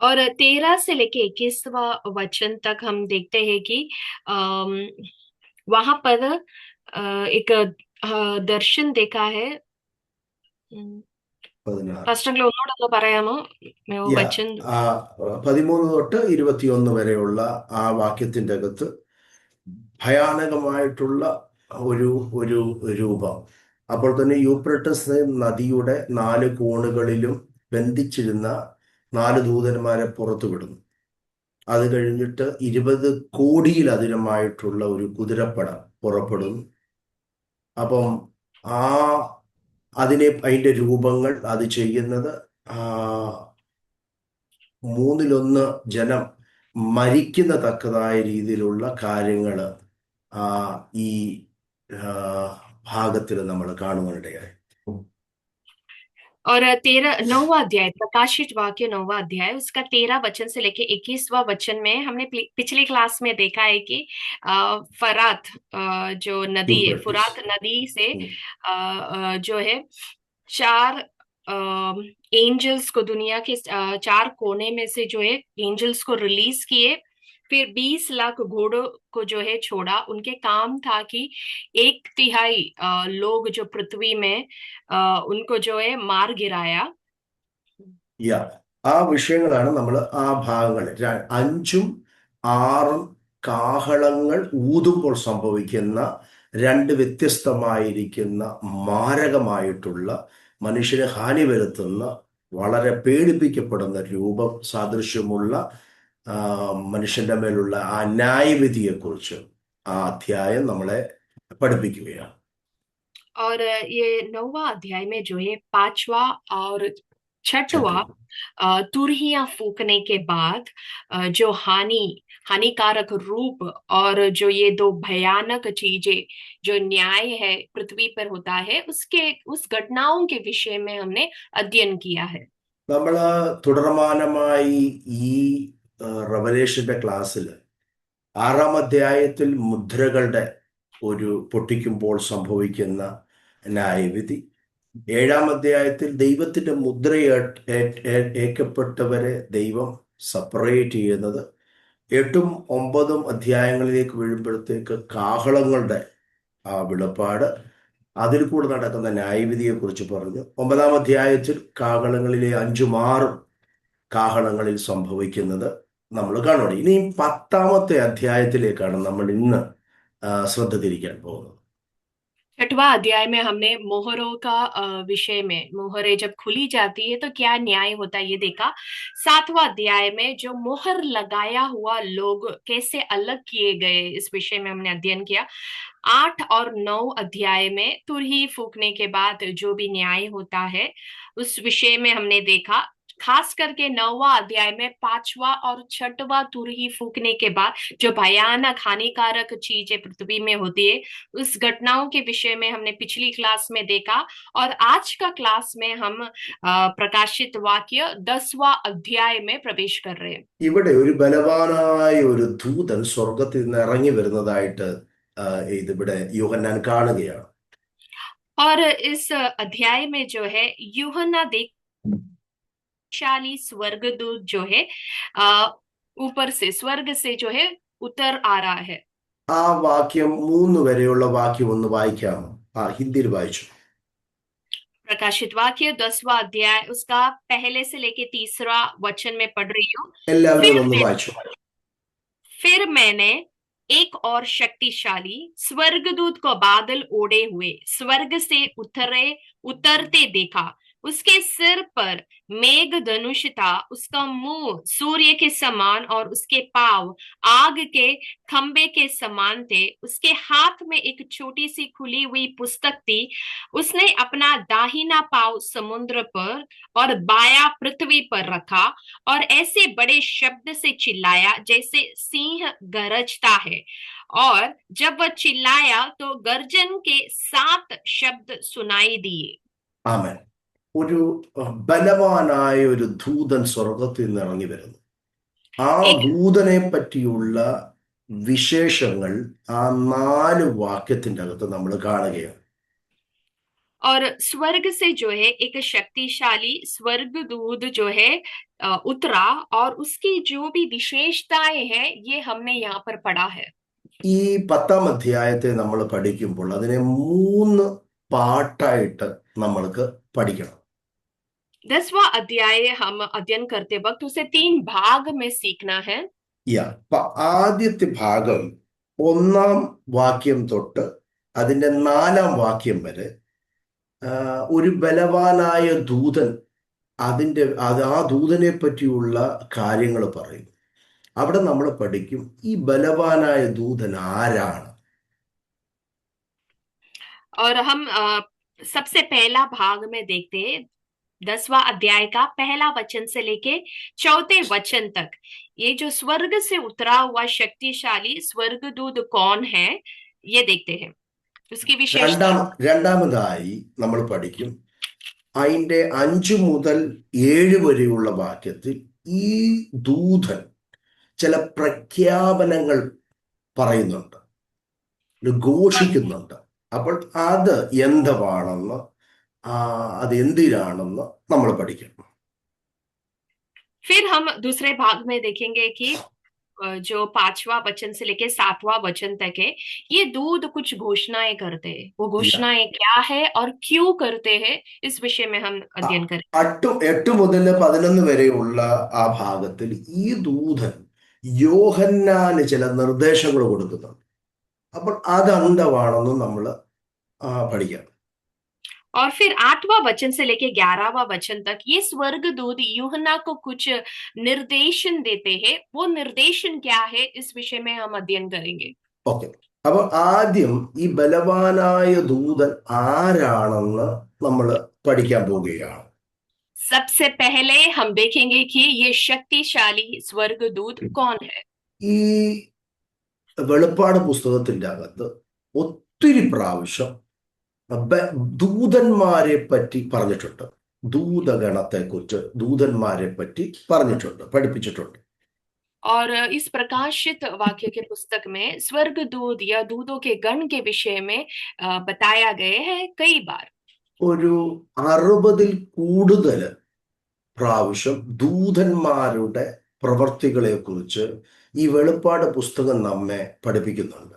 और 13 से लेके 21वां वचन तक हम देखते हैं कि वहां पर एक दर्शन देखा है। പതിനാറ്. ഫസ്റ്റ് ഒന്നുകൂടെ പറയാമോ? യാ, വചൻ. ആ 13 തൊട്ട് 21 വരെയുള്ള ആ വാക്യത്തിന്റെ അകത്ത് ഭയാനകമായിട്ടുള്ള ഒരു ഒരു രൂപം. അപ്പോൾ തന്നെ യൂപ്രട്ടസ് നദിയുടെ 4 കോണുകളിലും ബന്ധിച്ചിരുന്ന 4 ദൂതന്മാരെ പുറത്തു വിടുന്നു. അത് കഴിഞ്ഞിട്ട് 20 കോടിയിലധികമായിട്ടുള്ള ഒരു കുതിരപ്പട പുറപ്പെടുന്നു. അപ്പം ആ അതിന്റെ രൂപങ്ങൾ അത് ചെയ്യുന്നത് ആ, മൂന്നിലൊന്ന് ജനം മരിക്കുന്ന തക്കതായ രീതിയിലുള്ള കാര്യങ്ങൾ ആ ഈ ഭാഗത്തിൽ നമ്മൾ കാണുവാനിടയായി. और 9वां अध्याय, प्रकाशित वाक्य 9वां अध्याय, उसका 13 वचन से लेके 21वां वचन में हमने पिछली क्लास में देखा है कि फरात, जो नदी है, यूफ्रेटिस. फुरात नदी से जो है चार एंजल्स को, दुनिया के 4 कोने में से जो है एंजल्स को रिलीज किए। फिर 20 लाख घोड़ों को जो है छोड़ा। उनके काम था कि 1/3 लोग जो पृथ्वी में उनको जो है मार गिराया। യാ, ആ വിഷയങ്ങളാണ് നമ്മൾ ആ ഭാഗങ്ങൾ 5ഉം 6ഉം കാഹളങ്ങൾ ഊതുമ്പോൾ സംഭവിക്കുന്ന രണ്ട് വ്യത്യസ്തമായിരിക്കുന്ന മാരകമായിട്ടുള്ള മനുഷ്യന് ഹാനി വരുത്തുന്ന വളരെ പേടിപ്പിക്കപ്പെടുന്ന രൂപം സാദൃശ്യമുള്ള ആ, മനുഷ്യന്റെ മേലുള്ള ആ ന്യായവിധിയെക്കുറിച്ച് ആ അധ്യായം നമ്മളെ പഠിപ്പിക്കുകയാണ്. और ये 9वां अध्याय में जो है 5वां और ചട്ടു. 6वां तुरहियां फूकने के बाद जो हानिकारक रूप और जो ये दो भयानक चीजें, जो न्याय है पृथ्वी पर होता है, उसके उस घटनाओं के विषय में हमने अध्ययन किया है। നമ്മൾ തുടർമാനമായി ഈ റവലേഷന്റെ ക്ലാസ്സിൽ 6-ാം അധ്യായത്തിൽ മുദ്രകളുടെ ഒരു പൊട്ടിക്കുമ്പോൾ സംഭവിക്കുന്ന ന്യായവിധി, 7-ാം അധ്യായത്തിൽ ദൈവത്തിന്റെ മുദ്ര ഏക്കപ്പെട്ടവരെ ദൈവം സെപ്പറേറ്റ് ചെയ്യുന്നത്, 8-ഉം 9ഉം അധ്യായങ്ങളിലേക്ക് വീഴുമ്പോഴത്തേക്ക് കാഹളങ്ങളുടെ ആ വെളിപ്പാട്, അതിൽ കൂടെ നടക്കുന്ന ന്യായവിധിയെക്കുറിച്ച് പറഞ്ഞു. 9-ാം അധ്യായത്തിൽ കാഹളങ്ങളിലെ 5ഉം 6ഉം കാഹളങ്ങളിൽ സംഭവിക്കുന്നത് നമ്മൾ കാണുകയാണ്. ഇനി 10-ാമത്തെ അധ്യായത്തിലേക്കാണ് നമ്മൾ ഇന്ന് ശ്രദ്ധ തിരിക്കാൻ പോകുന്നത്. 6वां अध्याय में हमने मोहरों का विषय में, मोहरें जब खुली जाती है तो क्या न्याय होता है ये देखा। 7वां अध्याय में जो मोहर लगाया हुआ लोग कैसे अलग किए गए, इस विषय में हमने अध्ययन किया। 8 और 9 अध्याय में तुरही फूकने के बाद जो भी न्याय होता है उस विषय में हमने देखा। खास करके 9वां अध्याय में 5वां और 6वां तुरही फूकने के बाद जो भयानक हानिकारक चीजें पृथ्वी में होती है, उस घटनाओं के विषय में हमने पिछली क्लास में देखा। और आज का क्लास में हम प्रकाशित वाक्य 10वां अध्याय में प्रवेश कर रहे हैं। ഇവിടെ ഒരു ബലവാനായ ഒരു ദൂതൻ സ്വർഗത്തിൽ നിന്ന് ഇറങ്ങി വരുന്നതായിട്ട് ഇതിവിടെ യോഹന്നാൻ കാണുകയാണ്. और इस अध्याय में जो है यूहन्ना देशशाली स्वर्गदूत जो है ऊपर से, स्वर्ग से जो है उतर आ रहा है। ആ വാക്യം 3 വരെയുള്ള വാക്യം ഒന്ന് വായിക്കാമോ? ഹിന്ദിയിൽ വായിച്ചു. प्रकाशित वाक्य 10वां अध्याय, उसका पहले से लेके 3 वचन में पढ़ रही हूँ। എല്ലാവരും फिर അതൊന്ന് मैं വായിച്ചു. फिर मैंने एक और शक्तिशाली स्वर्गदूत को बादल ओढ़े हुए स्वर्ग से उतरते देखा। उसके सिर पर मेघ धनुष था, उसका मुंह सूर्य के समान और उसके पांव आग के खंबे के समान थे। उसके हाथ में एक छोटी सी खुली हुई पुस्तक थी। उसने अपना दाहिना पांव समुद्र पर और बायां पृथ्वी पर रखा और ऐसे बड़े शब्द से चिल्लाया जैसे सिंह गरजता है। और जब वह चिल्लाया तो गर्जन के 7 शब्द सुनाई दिए। ആമേൻ. ഒരു ബലവാനായ ഒരു ദൂതൻ സ്വർഗത്തിൽ നിന്ന് ഇറങ്ങി വരുന്നു. ആ एक ദൂതനെ പറ്റിയുള്ള വിശേഷങ്ങൾ ആ 4 വാക്യത്തിന്റെ അകത്ത് നമ്മൾ കാണുകയാണ്. और स्वर्ग से जो है एक शक्तिशाली स्वर्गदूत जो है उतरा, और उसकी जो भी विशेषताएं हैं ये हमने यहाँ पर पढ़ा है। ഈ 10ാം അധ്യായത്തെ നമ്മൾ പഠിക്കുമ്പോൾ അതിനെ 3 പാട്ടായിട്ട് നമ്മൾക്ക് പഠിക്കണം. 10वां अध्याय हम अध्ययन करते वक्त उसे 3 भाग में सीखना है। ആദ്യത്തെ ഭാഗം 1ാം വാക്യം തൊട്ട് അതിന്റെ 4ാം വാക്യം വരെ ഒരു ബലവാനായ ദൂതൻ ആ ദൂതനെ പറ്റിയുള്ള കാര്യങ്ങൾ പറയും. അവിടെ നമ്മൾ പഠിക്കും ഈ ബലവാനായ ദൂതൻ ആരാണ്. और हम सबसे पहला भाग में देखते हैं 10वां अध्याय का पहला वचन से लेके चौथे वचन तक। ये जो स्वर्ग से उतरा हुआ शक्तिशाली स्वर्गदूत कौन है ये देखते हैं, उसकी विशेषता। രണ്ടാമതായി നമ്മൾ പഠിക്കും അതിൻ്റെ 5 മുതൽ 7 വരെയുള്ള വാക്യത്തിൽ ഈ ദൂതൻ ചില പ്രഖ്യാപനങ്ങൾ പറയുന്നുണ്ട്, ഘോഷിക്കുന്നുണ്ട്. അപ്പോൾ അത് എന്തുവാണെന്ന് അത് എന്തിനാണെന്ന് നമ്മൾ പഠിക്കണം. फिर हम दूसरे भाग में देखेंगे कि जो 5वां वचन से लेके 7वां वचन तक है, ये दूत कुछ घोषणाएं करते हैं। वो घोषणाएं क्या है और क्यों करते हैं, इस विषय में हम अध्ययन करें। 8 മുതൽ 11 വരെയുള്ള ആ ഭാഗത്തിൽ ഈ ദൂതൻ യോഹന്നാന് ചില നിർദ്ദേശങ്ങൾ കൊടുക്കുന്നുണ്ട്. അപ്പോൾ അത് എന്താണെന്ന് നമ്മൾ പഠിക്കാം. और फिर 8वां वचन से लेके 11वां वचन तक ये स्वर्गदूत यूहन्ना को कुछ निर्देशन देते हैं। वो निर्देशन क्या है, इस विषय में हम अध्ययन करेंगे। ഓക്കെ, അപ്പൊ ആദ്യം ഈ ബലവാനായ ദൂതൻ ആരാണെന്ന് നമ്മൾ പഠിക്കാൻ പോവുകയാണ്. सबसे पहले हम देखेंगे कि ये शक्तिशाली स्वर्गदूत कौन है। ഈ വെളിപ്പാട് പുസ്തകത്തിന്റെ അകത്ത് ഒത്തിരി പ്രാവശ്യം ദൂതന്മാരെ പറ്റി പറഞ്ഞിട്ടുണ്ട്. ദൂതഗണത്തെ കുറിച്ച് ദൂതന്മാരെ പറ്റി പറഞ്ഞിട്ടുണ്ട്, പഠിപ്പിച്ചിട്ടുണ്ട്. और इस प्रकाशित वाक्य के पुस्तक में स्वर्गदूत या दूतों के गण के विषय में बताया गया है कई बार। ഒരു 60-ൽ കൂടുതൽ പ്രാവശ്യം ദൂതന്മാരുടെ പ്രവർത്തികളെ കുറിച്ച് ഈ വെളിപ്പാട് പുസ്തകം നമ്മെ പഠിപ്പിക്കുന്നുണ്ട്.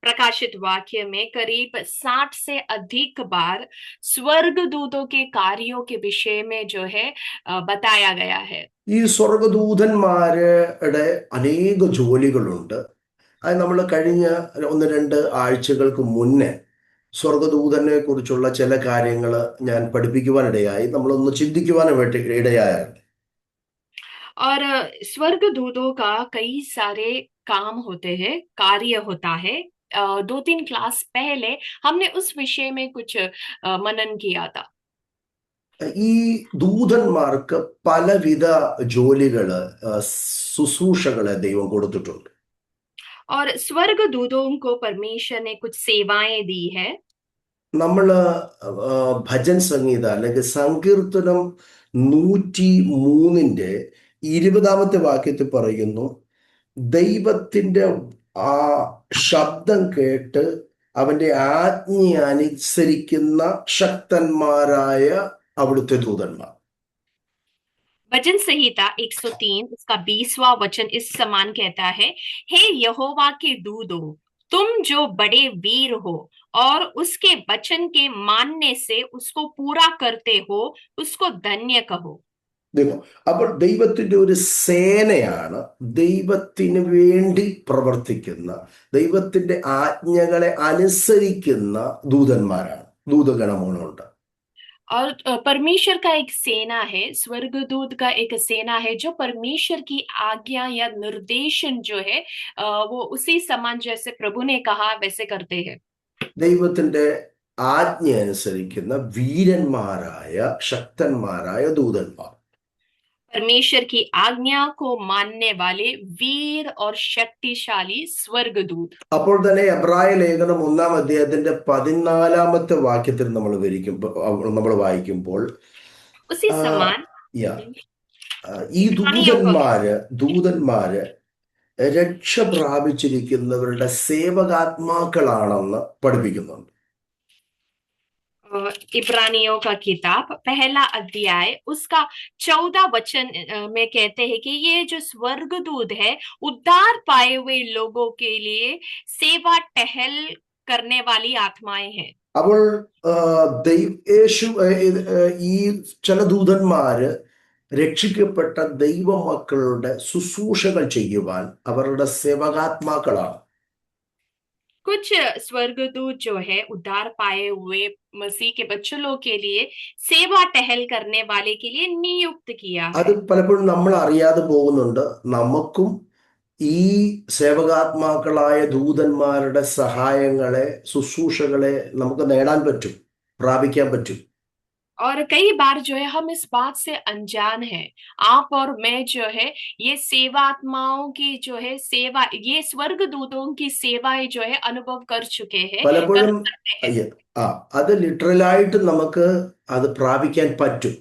प्रकाशित वाक्य में करीब 60 से अधिक बार स्वर्गदूतों के कार्यों के विषय में जो है बताया गया है। ഈ സ്വർഗദൂതന്മാരുടെ അനേക ജോലികളുണ്ട്. അത് നമ്മൾ കഴിഞ്ഞ 1-2 ആഴ്ചകൾക്ക് മുന്നേ സ്വർഗദൂതനെ കുറിച്ചുള്ള ചില കാര്യങ്ങൾ ഞാൻ പഠിപ്പിക്കുവാനിടയായി, നമ്മളൊന്ന് ചിന്തിക്കുവാനും വേണ്ടി ഇടയായിരുന്നു. और स्वर्गदूतों का कई सारे काम होते हैं, कार्य होता है। 2-3 क्लास पहले हमने उस विषय में कुछ मनन किया था। ഈ ദൂതന്മാർക്ക് പലവിധ ജോലികള്, ശുശ്രൂഷകളെ ദൈവം കൊടുത്തിട്ടുണ്ട്. और स्वर्गदूतों को परमेश्वर ने कुछ सेवाएं दी है। നമ്മള് ഭജൻ സംഗീത അല്ലെങ്കിൽ സങ്കീർത്തനം 103-ന്റെ 20ാമത്തെ വാക്യത്തിൽ പറയുന്നു, ദൈവത്തിന്റെ ആ ശബ്ദം കേട്ട് അവന്റെ ആജ്ഞ അനുസരിക്കുന്ന ശക്തന്മാരായ അവിടുത്തെ ദൂതന്മാർ. भजन संहिता 103 उसका 20वां वचन इस समान कहता है, हे यहोवा के दूतो, तुम जो बड़े वीर हो और उसके वचन के मानने से उसको पूरा करते हो, उसको धन्य कहो। देखो, അപ്പോൾ ദൈവത്തിന്റെ ഒരു സേനയാണ് ദൈവത്തിന് വേണ്ടി പ്രവർത്തിക്കുന്ന, ദൈവത്തിന്റെ ആജ്ഞകളെ അനുസരിക്കുന്ന ദൂതന്മാരാണ്, ദൂതഗണമുണ്ട്. और परमेश्वर का एक सेना है, स्वर्गदूत का एक सेना है जो परमेश्वर की आज्ञा या निर्देशन जो है वो उसी समान जैसे प्रभु ने कहा वैसे करते हैं। ദൈവത്തിന്റെ ആജ്ഞ അനുസരിക്കുന്ന വീരന്മാരായ ശക്തന്മാരായ ദൂതന്മാർ. परमेश्वर की आज्ञा को मानने वाले वीर और शक्तिशाली स्वर्गदूत। അപ്പോൾ തന്നെ എബ്രായ ലേഖനം 1-ാം അധ്യായത്തിന്റെ 14ാമത്തെ വാക്യത്തിൽ നമ്മൾ വായിക്കുമ്പോൾ उसी समान ഈ ദൂതന്മാര് രക്ഷ പ്രാപിച്ചിരിക്കുന്നവരുടെ സേവകാത്മാക്കളാണെന്ന് പഠിപ്പിക്കുന്നുണ്ട്. इब्रानियों का किताब पहला अध्याय उसका 14 वचन में कहते हैं कि ये जो स्वर्गदूत है उद्धार पाए हुए लोगों के लिए सेवा टहल करने वाली आत्माएं हैं। അപ്പോൾ യേശു ഈ ചില ദൂതന്മാര് രക്ഷിക്കപ്പെട്ട ദൈവമക്കളുടെ ശുശ്രൂഷകൾ ചെയ്യുവാൻ അവരുടെ സേവകാത്മാക്കളാണ്. कुछ स्वर्गदूत जो है उद्धार पाए हुए मसीह के बच्चों लोग के लिए सेवा टहल करने वाले के लिए नियुक्त किया അത് है। പലപ്പോഴും നമ്മൾ അറിയാതെ പോകുന്നുണ്ട്. നമുക്കും ഈ സേവകാത്മാക്കളായ ദൂതന്മാരുടെ സഹായങ്ങളെ ശുശ്രൂഷകളെ നമുക്ക് നേടാൻ പറ്റും, പ്രാപിക്കാൻ പറ്റും. और कई बार जो है हम इस बात से अनजान है, आप और मैं जो है ये सेवात्माओं की जो है सेवा, ये स्वर्गदूतों की सेवाएं जो है अनुभव कर चुके हैं, कर പലപ്പോഴും सकते हैं। അത് ലിറ്ററലായിട്ട് നമുക്ക് അത് പ്രാപിക്കാൻ പറ്റും.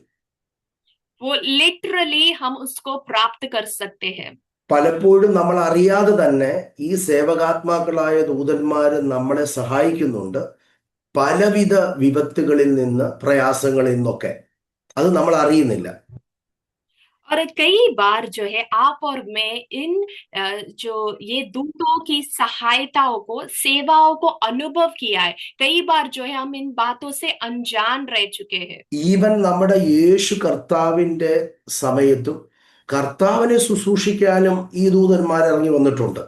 वो लिटरली हम उसको प्राप्त कर सकते हैं। പലപ്പോഴും നമ്മൾ അറിയാതെ തന്നെ ഈ സേവകാത്മാക്കളായ ദൂതന്മാര് നമ്മളെ സഹായിക്കുന്നുണ്ട് പലവിധ വിപത്തുകളിൽ നിന്ന്, പ്രയാസങ്ങളിൽ നിന്നൊക്കെ. അത് നമ്മൾ അറിയുന്നില്ല. और कई बार जो है आप और मैं इन जो ये दूतों की सहायताओं को, सेवाओं को अनुभव किया है। कई बार जो है हम इन बातों से अनजान रह चुके हैं। ഈവൻ നമ്മുടെ യേശു കർത്താവിന്റെ സമയത്തും കർത്താവിനെ ശുശ്രൂഷിക്കാനും ഈ ദൂതന്മാർ ഇറങ്ങി വന്നിട്ടുണ്ട്.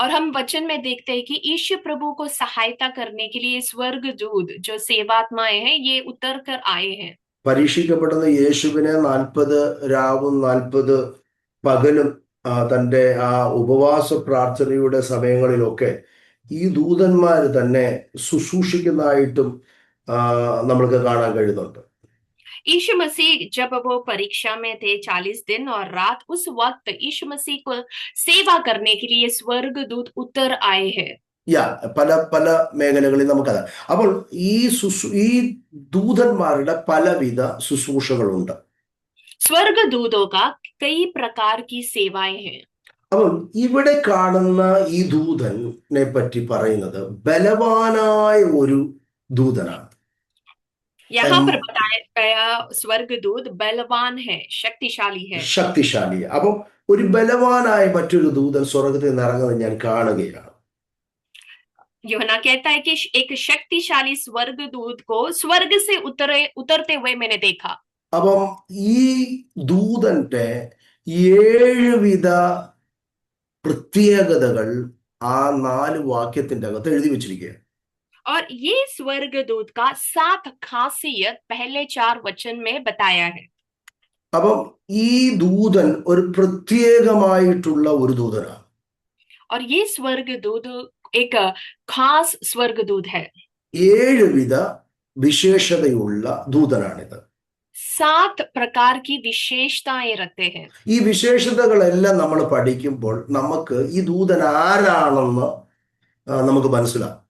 और हम वचन में देखते हैं कि यीशु प्रभु को सहायता करने के लिए स्वर्गदूत जो सेवात्माएं हैं ये उतर कर आए हैं। പരീക്ഷിക്കപ്പെടുന്ന യേശുവിനെ 40 രാവും 40 പകലും തൻ്റെ ആ ഉപവാസ പ്രാർത്ഥനയുടെ സമയങ്ങളിലൊക്കെ ഈ ദൂതന്മാർ തന്നെ ശുശ്രൂഷിക്കുന്നതായിട്ടും നമ്മൾക്ക് കാണാൻ കഴിയുന്നുണ്ട്. यीशु मसीह जब वो परीक्षा में थे 40 दिन और रात, उस वक्त यीशु मसीह को सेवा करने के लिए स्वर्गदूत उतर आए हैं। പല പല മേഖലകളിൽ നമുക്കത്. അപ്പോൾ ഈ ദൂതന്മാരുടെ പലവിധ ശുശ്രൂഷകളുണ്ട്. स्वर्गदूतों का कई प्रकार की सेवाएं हैं। അപ്പോൾ ഇവിടെ കാണുന്ന ഈ ദൂതനെ പറ്റി പറയുന്നത് ബലവാനായ ഒരു ദൂതനാണ്. यहाँ पर बताया गया स्वर्गदूत बलवान है, शक्तिशाली है। ശക്തിശാലി. അപ്പം ഒരു ബലവാനായ മറ്റൊരു ദൂതൻ സ്വർഗത്തിൽ നിന്ന് ഇറങ്ങുന്നത് ഞാൻ കാണുകയാണ്. यूहन्ना कहता है कि एक शक्तिशाली स्वर्गदूत को स्वर्ग से उतरते हुए मैंने देखा। അപ്പം ഈ ദൂതന്റെ 7 വിധ പ്രത്യേകതകൾ ആ 4 വാക്യത്തിന്റെ അകത്ത് എഴുതി വെച്ചിരിക്കുകയാണ്. और ये स्वर्गदूत का 7 खासियत पहले 4 वचन में बताया है। അപ്പം ഈ ദൂതൻ ഒരു പ്രത്യേകമായിട്ടുള്ള ഒരു ദൂതനാണ്. और ये स्वर्गदूत एक खास स्वर्गदूत है। 7 വിധ വിശേഷതയുള്ള ദൂതനാണിത്. 7 प्रकार की विशेषताएं रखते हैं। ഈ വിശേഷതകളെല്ലാം നമ്മൾ പഠിക്കുമ്പോൾ നമുക്ക് ഈ ദൂതൻ ആരാണെന്ന് നമുക്ക് മനസ്സിലാവും.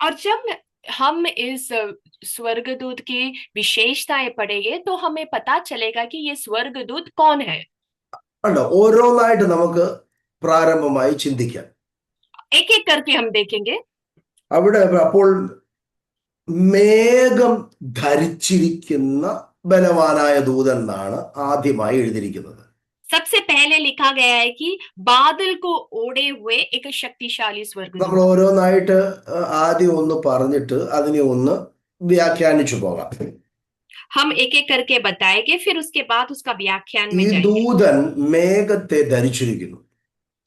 और जब हम इस स्वर्गदूत की विशेषताएं पढ़ेंगे तो हमें पता चलेगा कि ये स्वर्गदूत कौन है। ഓരോന്നായിട്ട് നമുക്ക് പ്രാരംഭമായി ചിന്തിക്കാം. एक एक करके हम देखेंगे। അവിടെ അപ്പോൾ മേഘം ധരിച്ചിരിക്കുന്ന ബലവാനായ ദൂതൻ എന്നാണ് ആദ്യമായി എഴുതിയിരിക്കുന്നത്. सबसे पहले लिखा गया है कि बादल को ओढ़े हुए एक शक्तिशाली स्वर्गदूत। നമ്മൾ ഓരോന്നായിട്ട് ആദ്യം ഒന്ന് പറഞ്ഞിട്ട് അതിനെ ഒന്ന് വ്യാഖ്യാനിച്ചു പോകാം. हम एक एक करके बताएंगे, फिर उसके बाद उसका व्याख्यान ഈ में जाएंगे। ദൂതൻ മേഘത്തെ ധരിച്ചിരിക്കുന്നു.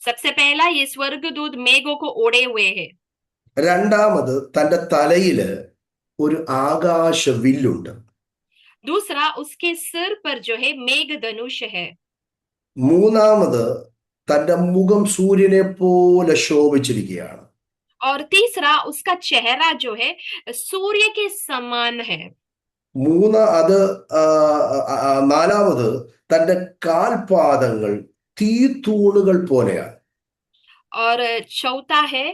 सबसे पहला ये स्वर्गदूत मेघों को ओढ़े हुए है। രണ്ടാമത് തന്റെ തലയില് ഒരു ആകാശ വില്ലുണ്ട്. दूसरा उसके सिर पर जो है मेघ धनुष है। മൂന്നാമത് തന്റെ മുഖം സൂര്യനെ പോലെ ശോഭിച്ചിരിക്കുകയാണ്. और तीसरा उसका चेहरा जो है सूर्य के समान है। നാലാമത് തന്റെ കാൽപാദങ്ങൾ തീത്തൂണുകൾ പോലെയാണ്. और चौथा है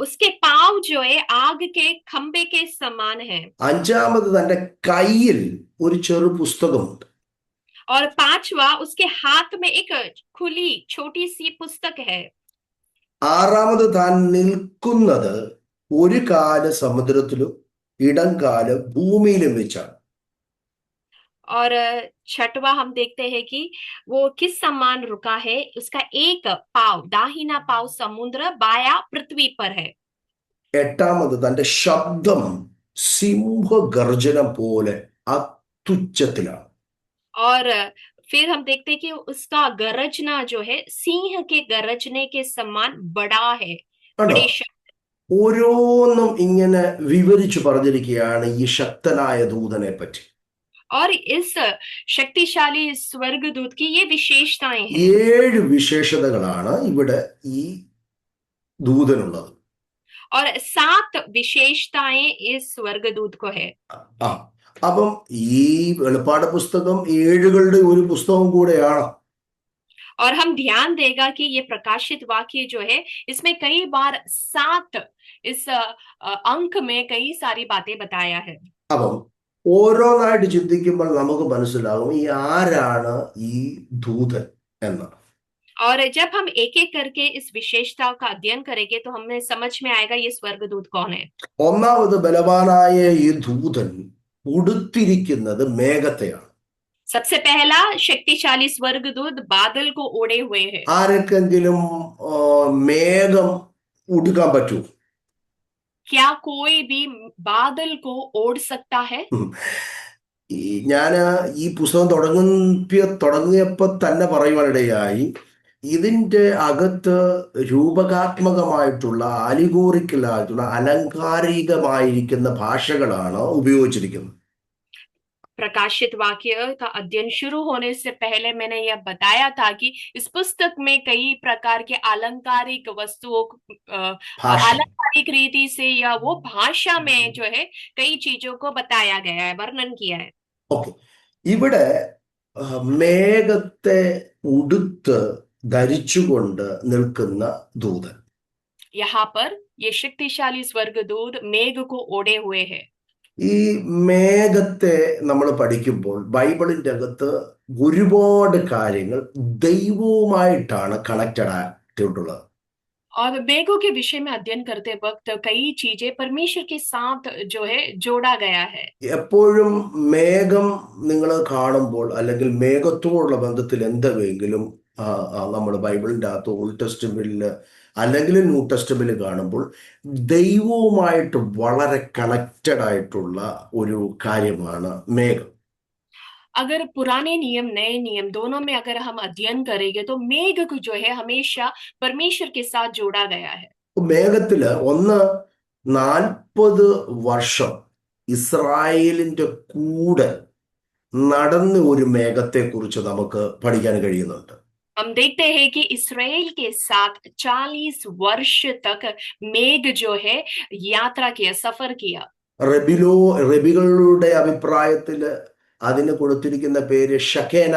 उसके पांव जो है आग के खंबे के समान है। അഞ്ചാമത് തന്റെ കയ്യിൽ ഒരു ചെറു പുസ്തകമുണ്ട്. और पांचवा उसके हाथ में एक खुली छोटी सी पुस्तक है। ആറാമത് താൻ നിൽക്കുന്നത് ഒരു കാല് സമുദ്രത്തിലും ഇടംകാല് ഭൂമിയിലും വെച്ചാണ്. और छठवां हम देखते हैं कि वो किस समान रुका है, उसका एक पाव, दाहिना पाव समुद्र, बाया पृथ्वी पर है। എട്ടാമത് തന്റെ ശബ്ദം സിംഹഗർജനം പോലെ അത്യുച്ചത്തിലാണ്. और फिर हम देखते हैं कि उसका गरजना जो है सिंह के गरजने के समान बड़ा है, കണ്ടോ, बड़े ഓരോന്നും ഇങ്ങനെ വിവരിച്ചു പറഞ്ഞിരിക്കുകയാണ് ഈ ശക്തനായ ദൂതനെ പറ്റി. और इस शक्तिशाली स्वर्गदूत की ये विशेषताएं हैं। 7 വിശേഷതകളാണ് ഇവിടെ ഈ ദൂതനുള്ളത്. और 7 विशेषताएं इस स्वर्गदूत को है। ആ അപ്പം ഈ വെളിപ്പാട് പുസ്തകം ഏഴുകളുടെ ഒരു പുസ്തകം കൂടെയാണ്. और हम ध्यान देगा कि ये प्रकाशित वाक्य जो है इसमें कई बार 7 इस अंक में कई सारी बातें बताया है। അപ്പം ഓരോന്നായിട്ട് ചിന്തിക്കുമ്പോൾ നമുക്ക് മനസ്സിലാകും ഈ ആരാണ് ഈ ദൂതൻ എന്ന്. और जब हम एक एक करके इस विशेषताओं का अध्ययन करेंगे तो हमें समझ में आएगा ये स्वर्गदूत कौन है। ഒന്നാമത് ബലവാനായ ഈ ദൂതൻ ഉടുത്തിരിക്കുന്നത് മേഘത്തെയാണ്. सबसे पहला शक्तिशाली स्वर्गदूत बादल को ओढ़े हुए है। ആർക്കെങ്കിലും മേഘം ഉടുക്കാൻ പറ്റൂ? क्या कोई भी बादल को ओढ़ सकता है? ഞാൻ ഈ പുസ്തകം തുടങ്ങിയപ്പോ തന്നെ പറയുവാനിടയായി, ഇതിൻ്റെ അകത്ത് രൂപകാത്മകമായിട്ടുള്ള ആലിഗോറിക്കലായിട്ടുള്ള അലങ്കാരികമായിരിക്കുന്ന ഭാഷകളാണ് ഉപയോഗിച്ചിരിക്കുന്നത്. प्रकाशित वाक्य का अध्ययन शुरू होने से पहले मैंने यह बताया था कि इस पुस्तक में कई प्रकार के अलंकारिक वस्तुओं ഭാഷ अलंकारिक रीति से या वो भाषा में जो है कई चीजों को बताया गया है, वर्णन किया है। ഓക്കെ, ഇവിടെ മേഘത്തെ ഉടുത്ത് ധരിച്ചുകൊണ്ട് നിൽക്കുന്ന ദൂതൻ. यहाँ पर ये शक्तिशाली स्वर्गदूत मेघ को ओढ़े हुए है। ഈ മേഘത്തെ നമ്മൾ പഠിക്കുമ്പോൾ ബൈബിളിൻ്റെ അകത്ത് ഒരുപാട് കാര്യങ്ങൾ ദൈവവുമായിട്ടാണ് കണക്റ്റഡ് ആയിട്ടുള്ളത്. और मेघों के विषय में अध्ययन करते वक्त कई चीजें परमेश्वर के साथ जो है जोड़ा गया है। എപ്പോഴും മേഘം നിങ്ങൾ കാണുമ്പോൾ അല്ലെങ്കിൽ മേഘത്തോടുള്ള ബന്ധത്തിൽ എന്തെങ്കിലും നമ്മൾ ബൈബിളിൻ്റെ അകത്ത് ഓൾഡ് ടെസ്റ്റമെന്റിൽ അല്ലെങ്കിൽ ന്യൂ ടെസ്റ്റമെന്റിൽ കാണുമ്പോൾ ദൈവവുമായിട്ട് വളരെ കണക്റ്റഡ് ആയിട്ടുള്ള ഒരു കാര്യമാണ് മേഘം. अगर पुराने नियम नए नियम दोनों में अगर हम अध्ययन करेंगे तो मेघ को जो है हमेशा परमेश्वर के साथ जोड़ा गया है। മേഘത്തില് ഒന്ന് 40 വർഷം ഇസ്രായേലിന്റെ കൂടെ നടന്ന ഒരു മേഘത്തെ കുറിച്ച് നമുക്ക് പഠിക്കാൻ കഴിയുന്നുണ്ട്. हम देखते हैं कि इसराइल के साथ 40 वर्ष तक मेघ जो है यात्रा किया, सफर किया। റബികളുടെ അഭിപ്രായത്തില് അതിന് കൊടുത്തിരിക്കുന്ന പേര് ഷക്കേന.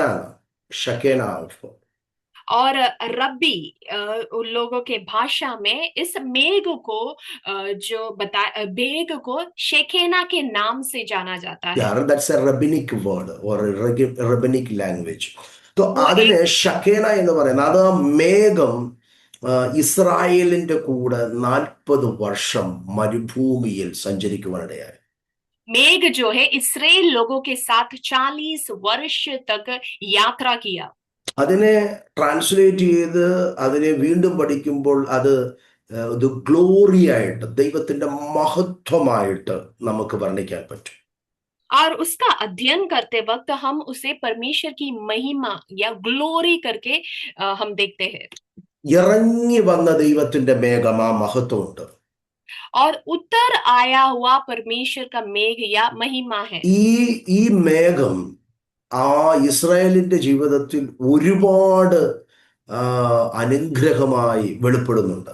ഷക്കേന और रब्बी उन लोगों के भाषा में इस मेघ को जो मेघ को शेखेना के नाम से जाना जाता है। that's a rabbinic word or a rabbinic language. तो वो അതിന് ഷക്കേന എന്ന് പറയുന്നത് അത് മേഘം ഇസ്രായേലിന്റെ കൂടെ 40 വർഷം മരുഭൂമിയിൽ സഞ്ചരിക്കുവാനിടയായി. मेघ जो है इसराइल लोगों के साथ 40 वर्ष तक यात्रा किया। അതിനെ ട്രാൻസ്ലേറ്റ് ചെയ്ത് അതിനെ വീണ്ടും പഠിക്കുമ്പോൾ അത് ഗ്ലോറി ആയിട്ട് ദൈവത്തിന്റെ മഹത്വമായിട്ട് നമുക്ക് വർണ്ണിക്കാൻ പറ്റും. और उसका अध्ययन करते वक्त हम उसे परमेश्वर की महिमा या ग्लोरी करके हम देखते हैं। ഇറങ്ങി വന്ന ദൈവത്തിന്റെ മേഘം ആ മഹത്വമുണ്ട്. और उतर आया हुआ परमेश्वर का मेघ या महिमा है। ഈ മേഘം ആ ഇസ്രായേലിന്റെ ജീവിതത്തിൽ ഒരുപാട് അനുഗ്രഹമായി വെളിപ്പെടുന്നുണ്ട്.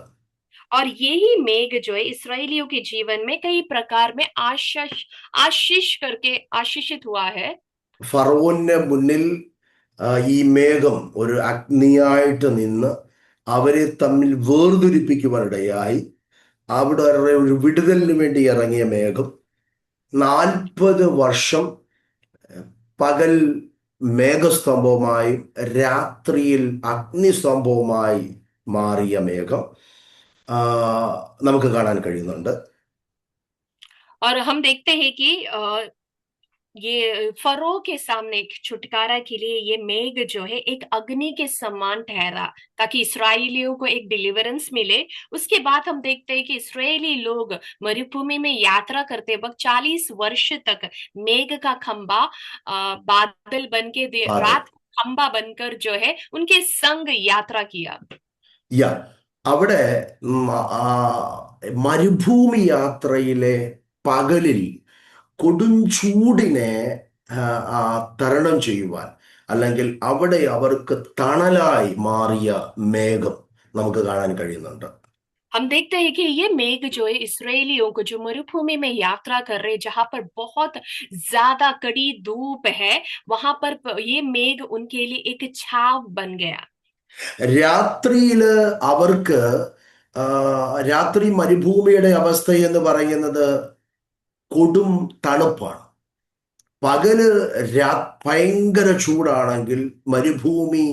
और यही मेघ जो है इसराइलियों के जीवन में कई प्रकार में आशीष करके आशीषित हुआ है। ഫറവോന്റെ മുന്നിൽ ഈ മേഘം ഒരു അഗ്നിയായിട്ട് നിന്ന് അവരെ തമ്മിൽ വേർതിരിപ്പിക്കുവാനിടയായി. അവിടെ ഒരു വിടുതലിന് വേണ്ടി ഇറങ്ങിയ മേഘം 40 വർഷം പകൽ മേഘസ്തംഭവുമായും രാത്രിയിൽ അഗ്നിസ്തംഭവുമായി മാറിയ മേഘം നമുക്ക് കാണാൻ കഴിയുന്നുണ്ട്. और हम देखते हैं कि ये फरो के सामने एक छुटकारा के लिए ये मेघ जो है एक अग्नि के समान ठहरा, ताकि इसराइलियों को एक डिलीवरेंस मिले। उसके बाद हम देखते हैं कि इसराइली लोग मरुभूमि में यात्रा करते वक्त 40 वर्ष तक मेघ का खंबा बादल बन के बादल रात को खंबा बनकर जो है उनके संग यात्रा किया। യാ അവിടെ മരുഭൂമി യാത്രയിലെ പകലിൽ കൊടുംചൂടിനെ ആ, ആ, തരണം ചെയ്യുവാൻ, അല്ലെങ്കിൽ അവിടെ അവർക്ക് തണലായി മാറിയ മേഘം നമുക്ക് കാണാൻ കഴിയുന്നുണ്ട്. हम देखते हैं कि ये मेघ जो है इसराइलियों को, जो मरुभूमि में यात्रा कर रहे, जहां पर बहुत ज्यादा कड़ी धूप है, वहां पर ये मेघ उनके लिए एक छाव बन गया। രാത്രിയില് അവർക്ക് ആ, രാത്രി മരുഭൂമിയുടെ അവസ്ഥ എന്ന് പറയുന്നത് കൊടും തണുപ്പാണ്. പകല് ഭയങ്കര ചൂടാണെങ്കിൽ മരുഭൂമി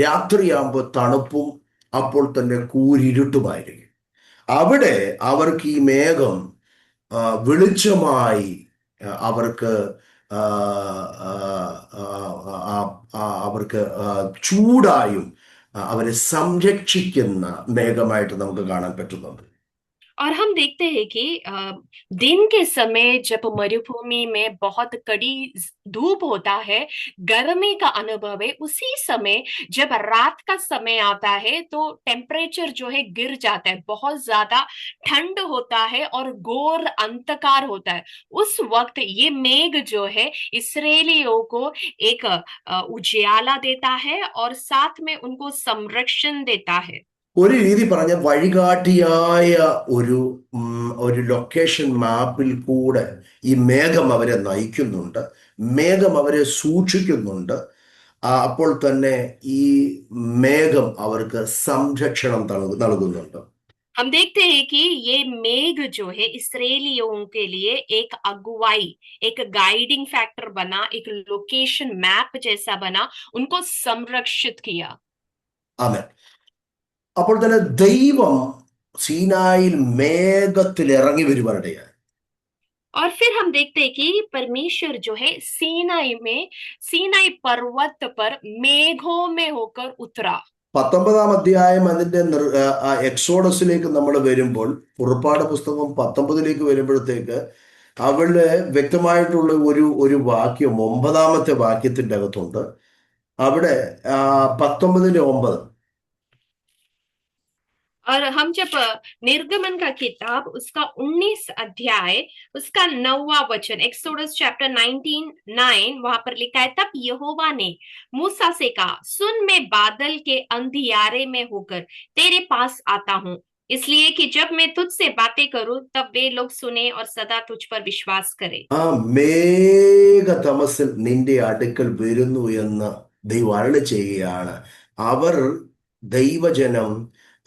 രാത്രിയാകുമ്പോൾ തണുപ്പും അപ്പോൾ തന്നെ കൂരിരുട്ടുമായിരിക്കും. അവിടെ അവർക്ക് ഈ മേഘം വെളിച്ചമായി അവർക്ക് ആ, ആ, ആ, ആ, അവർക്ക് ചൂടായും അവരെ സംരക്ഷിക്കുന്ന മേഘമായിട്ട് നമുക്ക് കാണാൻ പറ്റുന്നുണ്ട്. और हम देखते हैं कि दिन के समय जब मरुभूमि में बहुत कड़ी धूप होता है, गर्मी का अनुभव है, उसी समय जब रात का समय आता है तो टेम्परेचर जो है गिर जाता है, बहुत ज्यादा ठंड होता है और घोर अंधकार होता है। उस वक्त ये मेघ जो है इसराइलियों को एक उजियाला देता है और साथ में उनको संरक्षण देता है। ഒരു രീതി പറഞ്ഞ വഴികാട്ടിയായ ഒരു ഒരു ലൊക്കേഷൻ മാപ്പിൽ കൂടെ ഈ മേഘം അവരെ നയിക്കുന്നുണ്ട്, മേഘം അവരെ സൂക്ഷിക്കുന്നുണ്ട്. അപ്പോൾ തന്നെ ഈ മേഘം അവർക്ക് സംരക്ഷണം നൽകുന്നുണ്ട്. हम देखते हैं कि ये मेघ जो है इसराइलियों के लिए एक अगुवाई, एक गाइडिंग फैक्टर बना, एक लोकेशन मैप जैसा बना, उनको संरक्षित किया। ആമേൻ. അപ്പോൾ തന്നെ ദൈവം സീനായിൽ മേഘത്തിൽ ഇറങ്ങി വരുവാനിടയായി. और फिर हम देखते हैं कि परमेश्वर जो है सीनाई में, सीनाई पर्वत पर मेघों में होकर उतरा। 19-ാം അധ്യായം അതിന്റെ എക്സോഡസിലേക്ക് നമ്മൾ വരുമ്പോൾ, പുറപ്പാട് പുസ്തകം 19 വരുമ്പോഴത്തേക്ക് അവിടെ വ്യക്തമായിട്ടുള്ള ഒരു വാക്യം 9-ാമത്തെ വാക്യത്തിന്റെ അകത്തുണ്ട്. അവിടെ 19:9. और हम जब निर्गमन का किताब उसका 19 अध्याय उसका 9वां वचन, एक्सोडस चैप्टर 19:9, वहां पर लिखा है, तब यहोवा ने मूसा से कहा, सुन, मैं बादल के अंधियारे में होकर तेरे पास आता हूँ, इसलिए कि जब मैं तुझसे बातें करूं तब वे लोग सुने और सदा तुझ पर विश्वास करें। ആ മേഘതമസിൽ നിന്റെ അടുക്കൽ വരുന്നു എന്ന് ദൈവം അരുളി ചെയ്യുകയാണ്. അവർ, ദൈവജനം,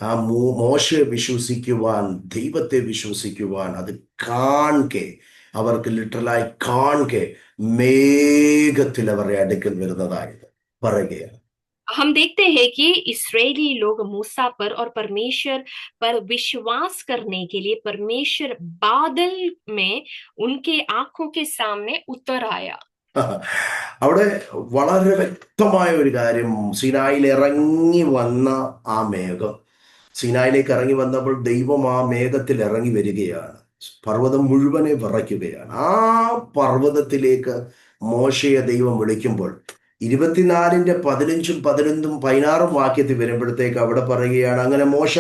ആ മോശയെ വിശ്വസിക്കുവാൻ, ദൈവത്തെ വിശ്വസിക്കുവാൻ, അത് കാൺകെ, അവർക്ക് ലിറ്ററലായി കാൺകെ മേഘത്തിൽ അവരുടെ അടുക്കൽ വരുന്നതായിട്ട് പറയുകയാണ്. हम देखते हैं कि इस्राएली लोग मूसा पर और परमेश्वर पर विश्वास करने के लिए परमेश्वर बादल में उनके आंखों के सामने उतर आया। അവിടെ വളരെ വ്യക്തമായ ഒരു കാര്യം, സീനായിൽ ഇറങ്ങി വന്ന ആ മേഘം, സീനായിലേക്ക് ഇറങ്ങി വന്നപ്പോൾ ദൈവം ആ മേഘത്തിൽ ഇറങ്ങി വരികയാണ്. പർവ്വതം മുഴുവനെ വിറയ്ക്കുകയാണ്. ആ പർവ്വതത്തിലേക്ക് മോശയെ ദൈവം വിളിക്കുമ്പോൾ 24-ന്റെ 15-ഉം 11-ഉം 16-ഉം വാക്യത്തിൽ വരുമ്പോഴത്തേക്ക് അവിടെ പറയുകയാണ്, അങ്ങനെ മോശ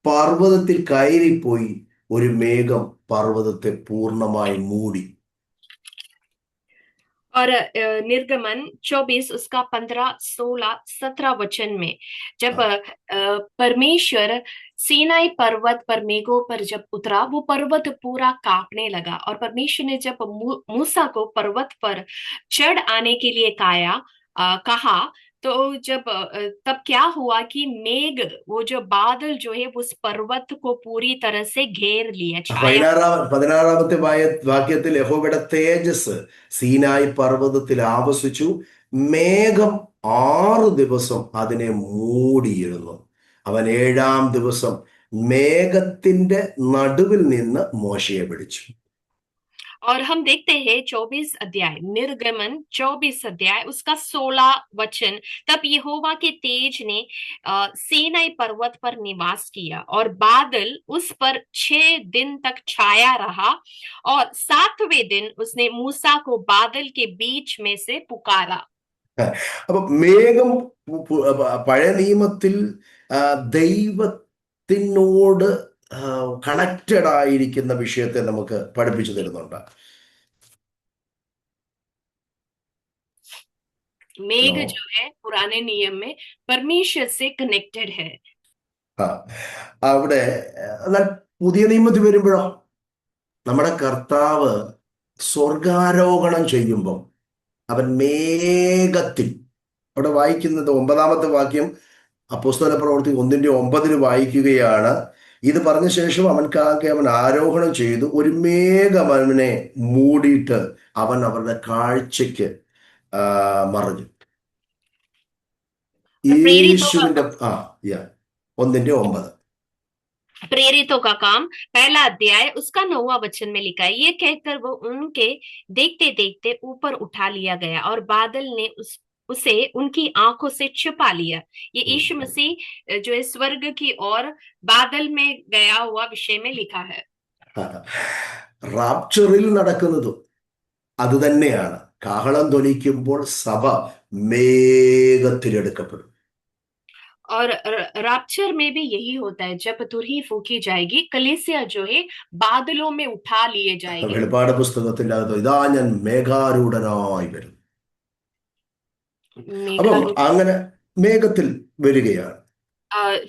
പർവ്വതത്തിൽ കയറിപ്പോയി, ഒരു മേഘം പർവ്വതത്തെ പൂർണ്ണമായി മൂടി. और निर्गमन 24 उसका 15, 16, 17 वचन में जब परमेश्वर सीनाई पर्वत पर मेघों पर जब उतरा, वो पर्वत पूरा कांपने लगा। और परमेश्वर ने जब मूसा को पर्वत पर चढ़ आने के लिए कहा, तो जब तब क्या हुआ कि मेघ, वो जो बादल जो है उस पर्वत को पूरी तरह से घेर लिया, छाया। 16-ാമത്തെ വാക്യത്തിൽ യഹോവയുടെ തേജസ് സീനായി പർവ്വതത്തിൽ ആവസിച്ചു, മേഘം 6 ദിവസം അതിനെ മൂടിയിരുന്നു. അവൻ 7-ാം ദിവസം മേഘത്തിന്റെ നടുവിൽ നിന്ന് മോശയെ പിടിച്ചു. और हम देखते हैं 24 अध्याय, निर्गमन 24 अध्याय उसका 16 वचन। तब यहोवा के तेज ने सीनै पर्वत पर निवास किया और बादल उस पर 6 दिन तक छाया रहा, और 7वें दिन उसने मूसा को बादल के बीच में से पुकारा। അപ്പൊ മേഘം പഴയ നിയമത്തിൽ ദൈവത്തിനോട് കണക്റ്റഡ് ആയിരിക്കുന്ന വിഷയത്തെ നമുക്ക് പഠിപ്പിച്ചു തരുന്നുണ്ട്. मेघ നോ जो है पुराने नियम में परमेश्वर से कनेक्टेड है। ആ അവിടെ എന്നാൽ പുതിയ നിയമത്തിൽ വരുമ്പോഴോ നമ്മുടെ കർത്താവ് സ്വർഗാരോഹണം ചെയ്യുമ്പം അവൻ മേഘത്തിൽ, അവിടെ വായിക്കുന്നത് 9-ാമത്തെ വാക്യം അപ്പോസ്തല പ്രവൃത്തി 1:9 വായിക്കുകയാണ്. ഇത് പറഞ്ഞ ശേഷം അവൻ ആരോഹണം ചെയ്തു, ഒരു മേഘം അവനെ മൂടിയിട്ട് അവൻ അവരുടെ കാഴ്ചയ്ക്ക് മറഞ്ഞു. प्रेरितों का യേശുവിന്റെ യാ 1:9. प्रेरितों का काम, पहला अध्याय उसका 9वां वचन में लिखा है, ये कहकर वो उनके देखते देखते ऊपर उठा लिया गया और बादल ने उसे उनकी आंखों से छिपा लिया। ये यीशु मसीह जो है स्वर्ग की ओर बादल में गया हुआ विषय में लिखा है। റാപ്ചറിൽ നടക്കുന്നതും അത് തന്നെയാണ്. കാഹളം ധ്വനിക്കുമ്പോൾ സഭ മേഘത്തിലെടുക്കപ്പെടും. और रैप्चर में भी यही होता है, जब तुरही फूकी जाएगी कलीसिया जो है बादलों में उठा लिए जाएंगे। വെളിപ്പാട് പുസ്തകത്തിന്റെ അകത്ത് ഇതാ ഞാൻ മേഘാരൂഢനായി വരും. അപ്പം मेघारूढ़। അങ്ങനെ മേഘത്തിൽ വരികയാണ്.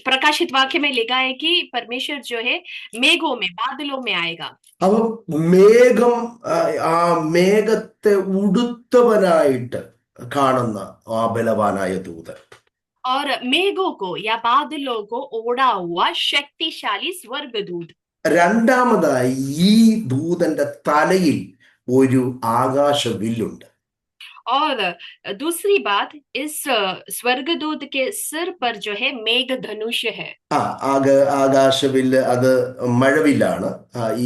प्रकाशित वाक्य में लिखा है कि परमेश्वर जो है मेघों में, बादलों में आएगा। അപ്പം മേഘം, ആ മേഘത്തെ ഉടുത്തവനായിട്ട് കാണുന്ന ആ ബലവാനായ ദൂതൻ, और मेघों को या बादलों को ओढ़ा हुआ शक्तिशाली स्वर्गदूत। രണ്ടാമതായി ഈ ദൂതന്റെ തലയിൽ ഒരു ആകാശവില്ലുണ്ട്. और दूसरी बात, इस स्वर्गदूत के सिर पर जो है मेघ धनुष है। ആകാശവില്ല് അത് മഴവില്ലാണ്.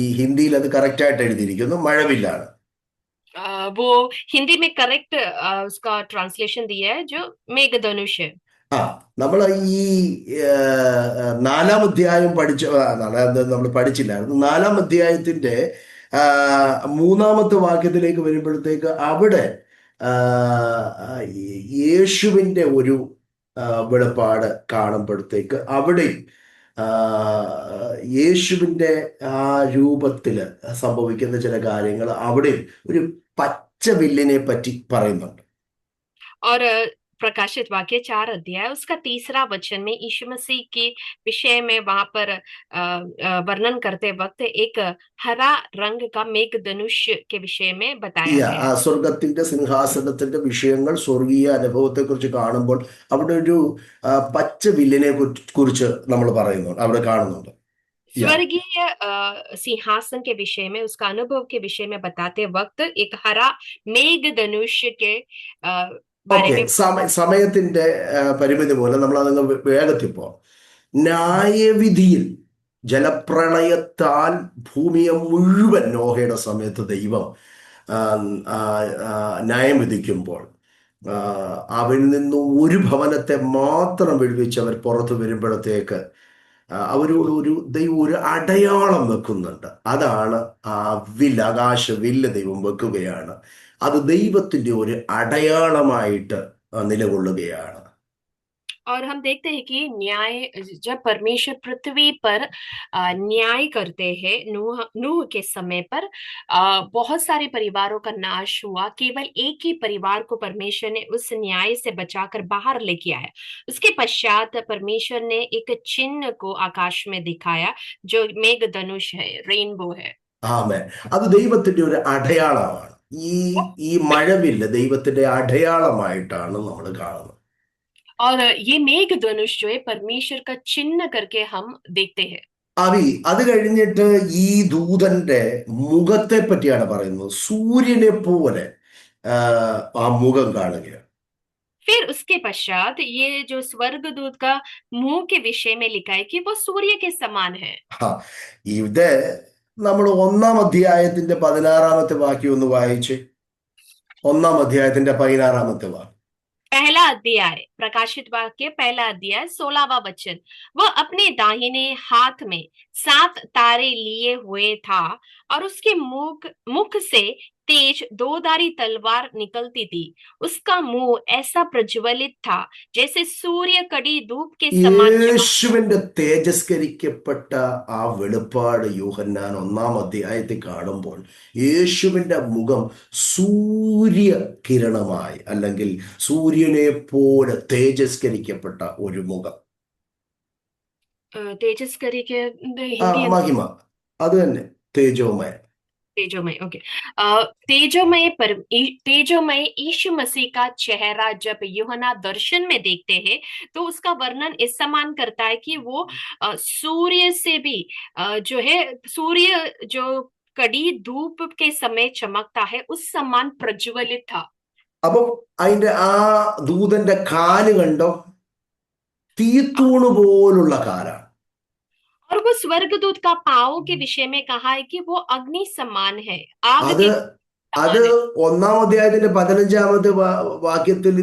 ഈ ഹിന്ദിയിൽ അത് കറക്റ്റ് ആയിട്ട് എഴുതിയിരിക്കുന്നു, മഴവില്ലാണ്. वो हिंदी में करेक्ट उसका ट्रांसलेशन दिया है, जो मेघ धनुष है। നമ്മൾ ഈ 4-ാം അധ്യായം നമ്മൾ പഠിച്ചില്ലായിരുന്നു. 4-ാം അധ്യായത്തിന്റെ 3-ാമത്തെ വാക്യത്തിലേക്ക് വരുമ്പോഴത്തേക്ക് അവിടെ യേശുവിന്റെ ഒരു വെളിപ്പാട് കാണുമ്പോഴത്തേക്ക് അവിടെ യേശുവിന്റെ ആ രൂപത്തില് സംഭവിക്കുന്ന ചില കാര്യങ്ങൾ അവിടെ ഒരു പച്ച വില്ലിനെ പറ്റി പറയുന്നുണ്ട്. और प्रकाशित वाक्य 4 अध्याय उसका 3 वचन में यीशु मसीह के विषय में वहां पर वर्णन करते वक्त एक हरा रंग का मेघ धनुष के विषय में बताया है। സ്വർഗത്തിന്റെ സിംഹാസനത്തിന്റെ വിഷയങ്ങൾ, സ്വർഗീയ അനുഭവത്തെ കുറിച്ച് കാണുമ്പോൾ അവിടെ ഒരു പച്ച വില്ലിനെ കുറിച്ച് നമ്മൾ പറയുന്നുണ്ട്, അവിടെ കാണുന്നുണ്ട്. स्वर्गीय सिंहासन के विषय में, उसका अनुभव के विषय में बताते वक्त एक हरा मेघ धनुष के बारे में। സമയത്തിന്റെ പരിമിതി മൂലം നമ്മൾ അതങ്ങ് വേഗത്തിൽ പോവാം. ന്യായവിധിയിൽ ജലപ്രളയത്താൽ ഭൂമിയെ മുഴുവൻ നോഹയുടെ സമയത്ത് ദൈവം ന്യായം വിധിക്കുമ്പോൾ അവരിൽ നിന്നും ഒരു ഭവനത്തെ മാത്രം വിടുവിച്ച് അവർ പുറത്തു വരുമ്പോഴത്തേക്ക് അവരോട് ദൈവം ഒരു അടയാളം വെക്കുന്നുണ്ട്. അതാണ് ആ വില്ല്, ആകാശ വില്ല് ദൈവം വെക്കുകയാണ്. അത് ദൈവത്തിന്റെ ഒരു अടയാളമായിട്ട് നിലകൊള്ളുകയാണ്. और हम देखते हैं कि न्याय, जब परमेश्वर पृथ्वी पर न्याय करते हैं, नूह के समय पर बहुत सारे परिवारों का नाश हुआ, केवल एक ही परिवार को परमेश्वर ने उस न्याय से बचाकर बाहर लेके आया। उसके पश्चात परमेश्वर ने एक चिन्ह को आकाश में दिखाया, जो मेघ धनुष है, रेनबो है। ആമേൻ. അത് ദൈവത്തിന്റെ ഒരു അടയാളമാണ്. ഈ മഴവില്ല് ദൈവത്തിന്റെ അടയാളമായിട്ടാണ് നമ്മൾ കാണുന്നത്. और ये मेघ धनुष जो है परमेश्वर का चिन्ह करके हम देखते हैं। അത് കഴിഞ്ഞിട്ട് ഈ ദൂതന്റെ മുഖത്തെ പറ്റിയാണ് പറയുന്നത്. സൂര്യനെ പോലെ ആ മുഖം കാണുകയാണ്. फिर उसके पश्चात ये जो स्वर्गदूत का मुंह के विषय में लिखा है कि वो सूर्य के समान है। ഇത് നമ്മൾ ഒന്നാം അധ്യായത്തിന്റെ 16-ാമത്തെ വാക്യം ഒന്ന് വായിച്ച്. ഒന്നാം അധ്യായത്തിന്റെ 16-ാമത്തെ വാക്യം. पहला अध्याय, प्रकाशित वाक्य पहला अध्याय 16वां वचन। वह अपने दाहिने हाथ में 7 तारे लिए हुए था और उसके मुख मुख से तेज दोधारी तलवार निकलती थी। उसका मुंह ऐसा प्रज्वलित था जैसे सूर्य कड़ी धूप के समान चमक। യേശുവിന്റെ തേജസ്കരിക്കപ്പെട്ട ആ വെളിപ്പാട് യോഹന്നാൻ ഒന്നാം അധ്യായത്തിൽ കാണുമ്പോൾ യേശുവിന്റെ മുഖം സൂര്യകിരണമായി, അല്ലെങ്കിൽ സൂര്യനെ പോലെ തേജസ്കരിക്കപ്പെട്ട ഒരു മുഖം. तेजस करी के ആ हिंदी മഹിമ അത് തന്നെ, തേജോമയ. तेजोमय, ओके। तेजोमय यीशु मसीह का चेहरा जब यूहन्ना दर्शन में देखते हैं तो उसका वर्णन इस समान करता है कि वो सूर्य से भी जो है, सूर्य जो कड़ी धूप के समय चमकता है उस समान प्रज्वलित था। അപ്പം അതിന്റെ ആ ദൂതന്റെ കാല് കണ്ടോ? തീത്തൂണ് പോലുള്ള കാലാണ്. और वो स्वर्गदूत का पाँव के विषय में कहा है कि वो अग्नि समान है, आग അത് के അത് समान है। ഒന്നാം അധ്യായത്തിന്റെ 15-ാമത്തെ വാക്യത്തിൽ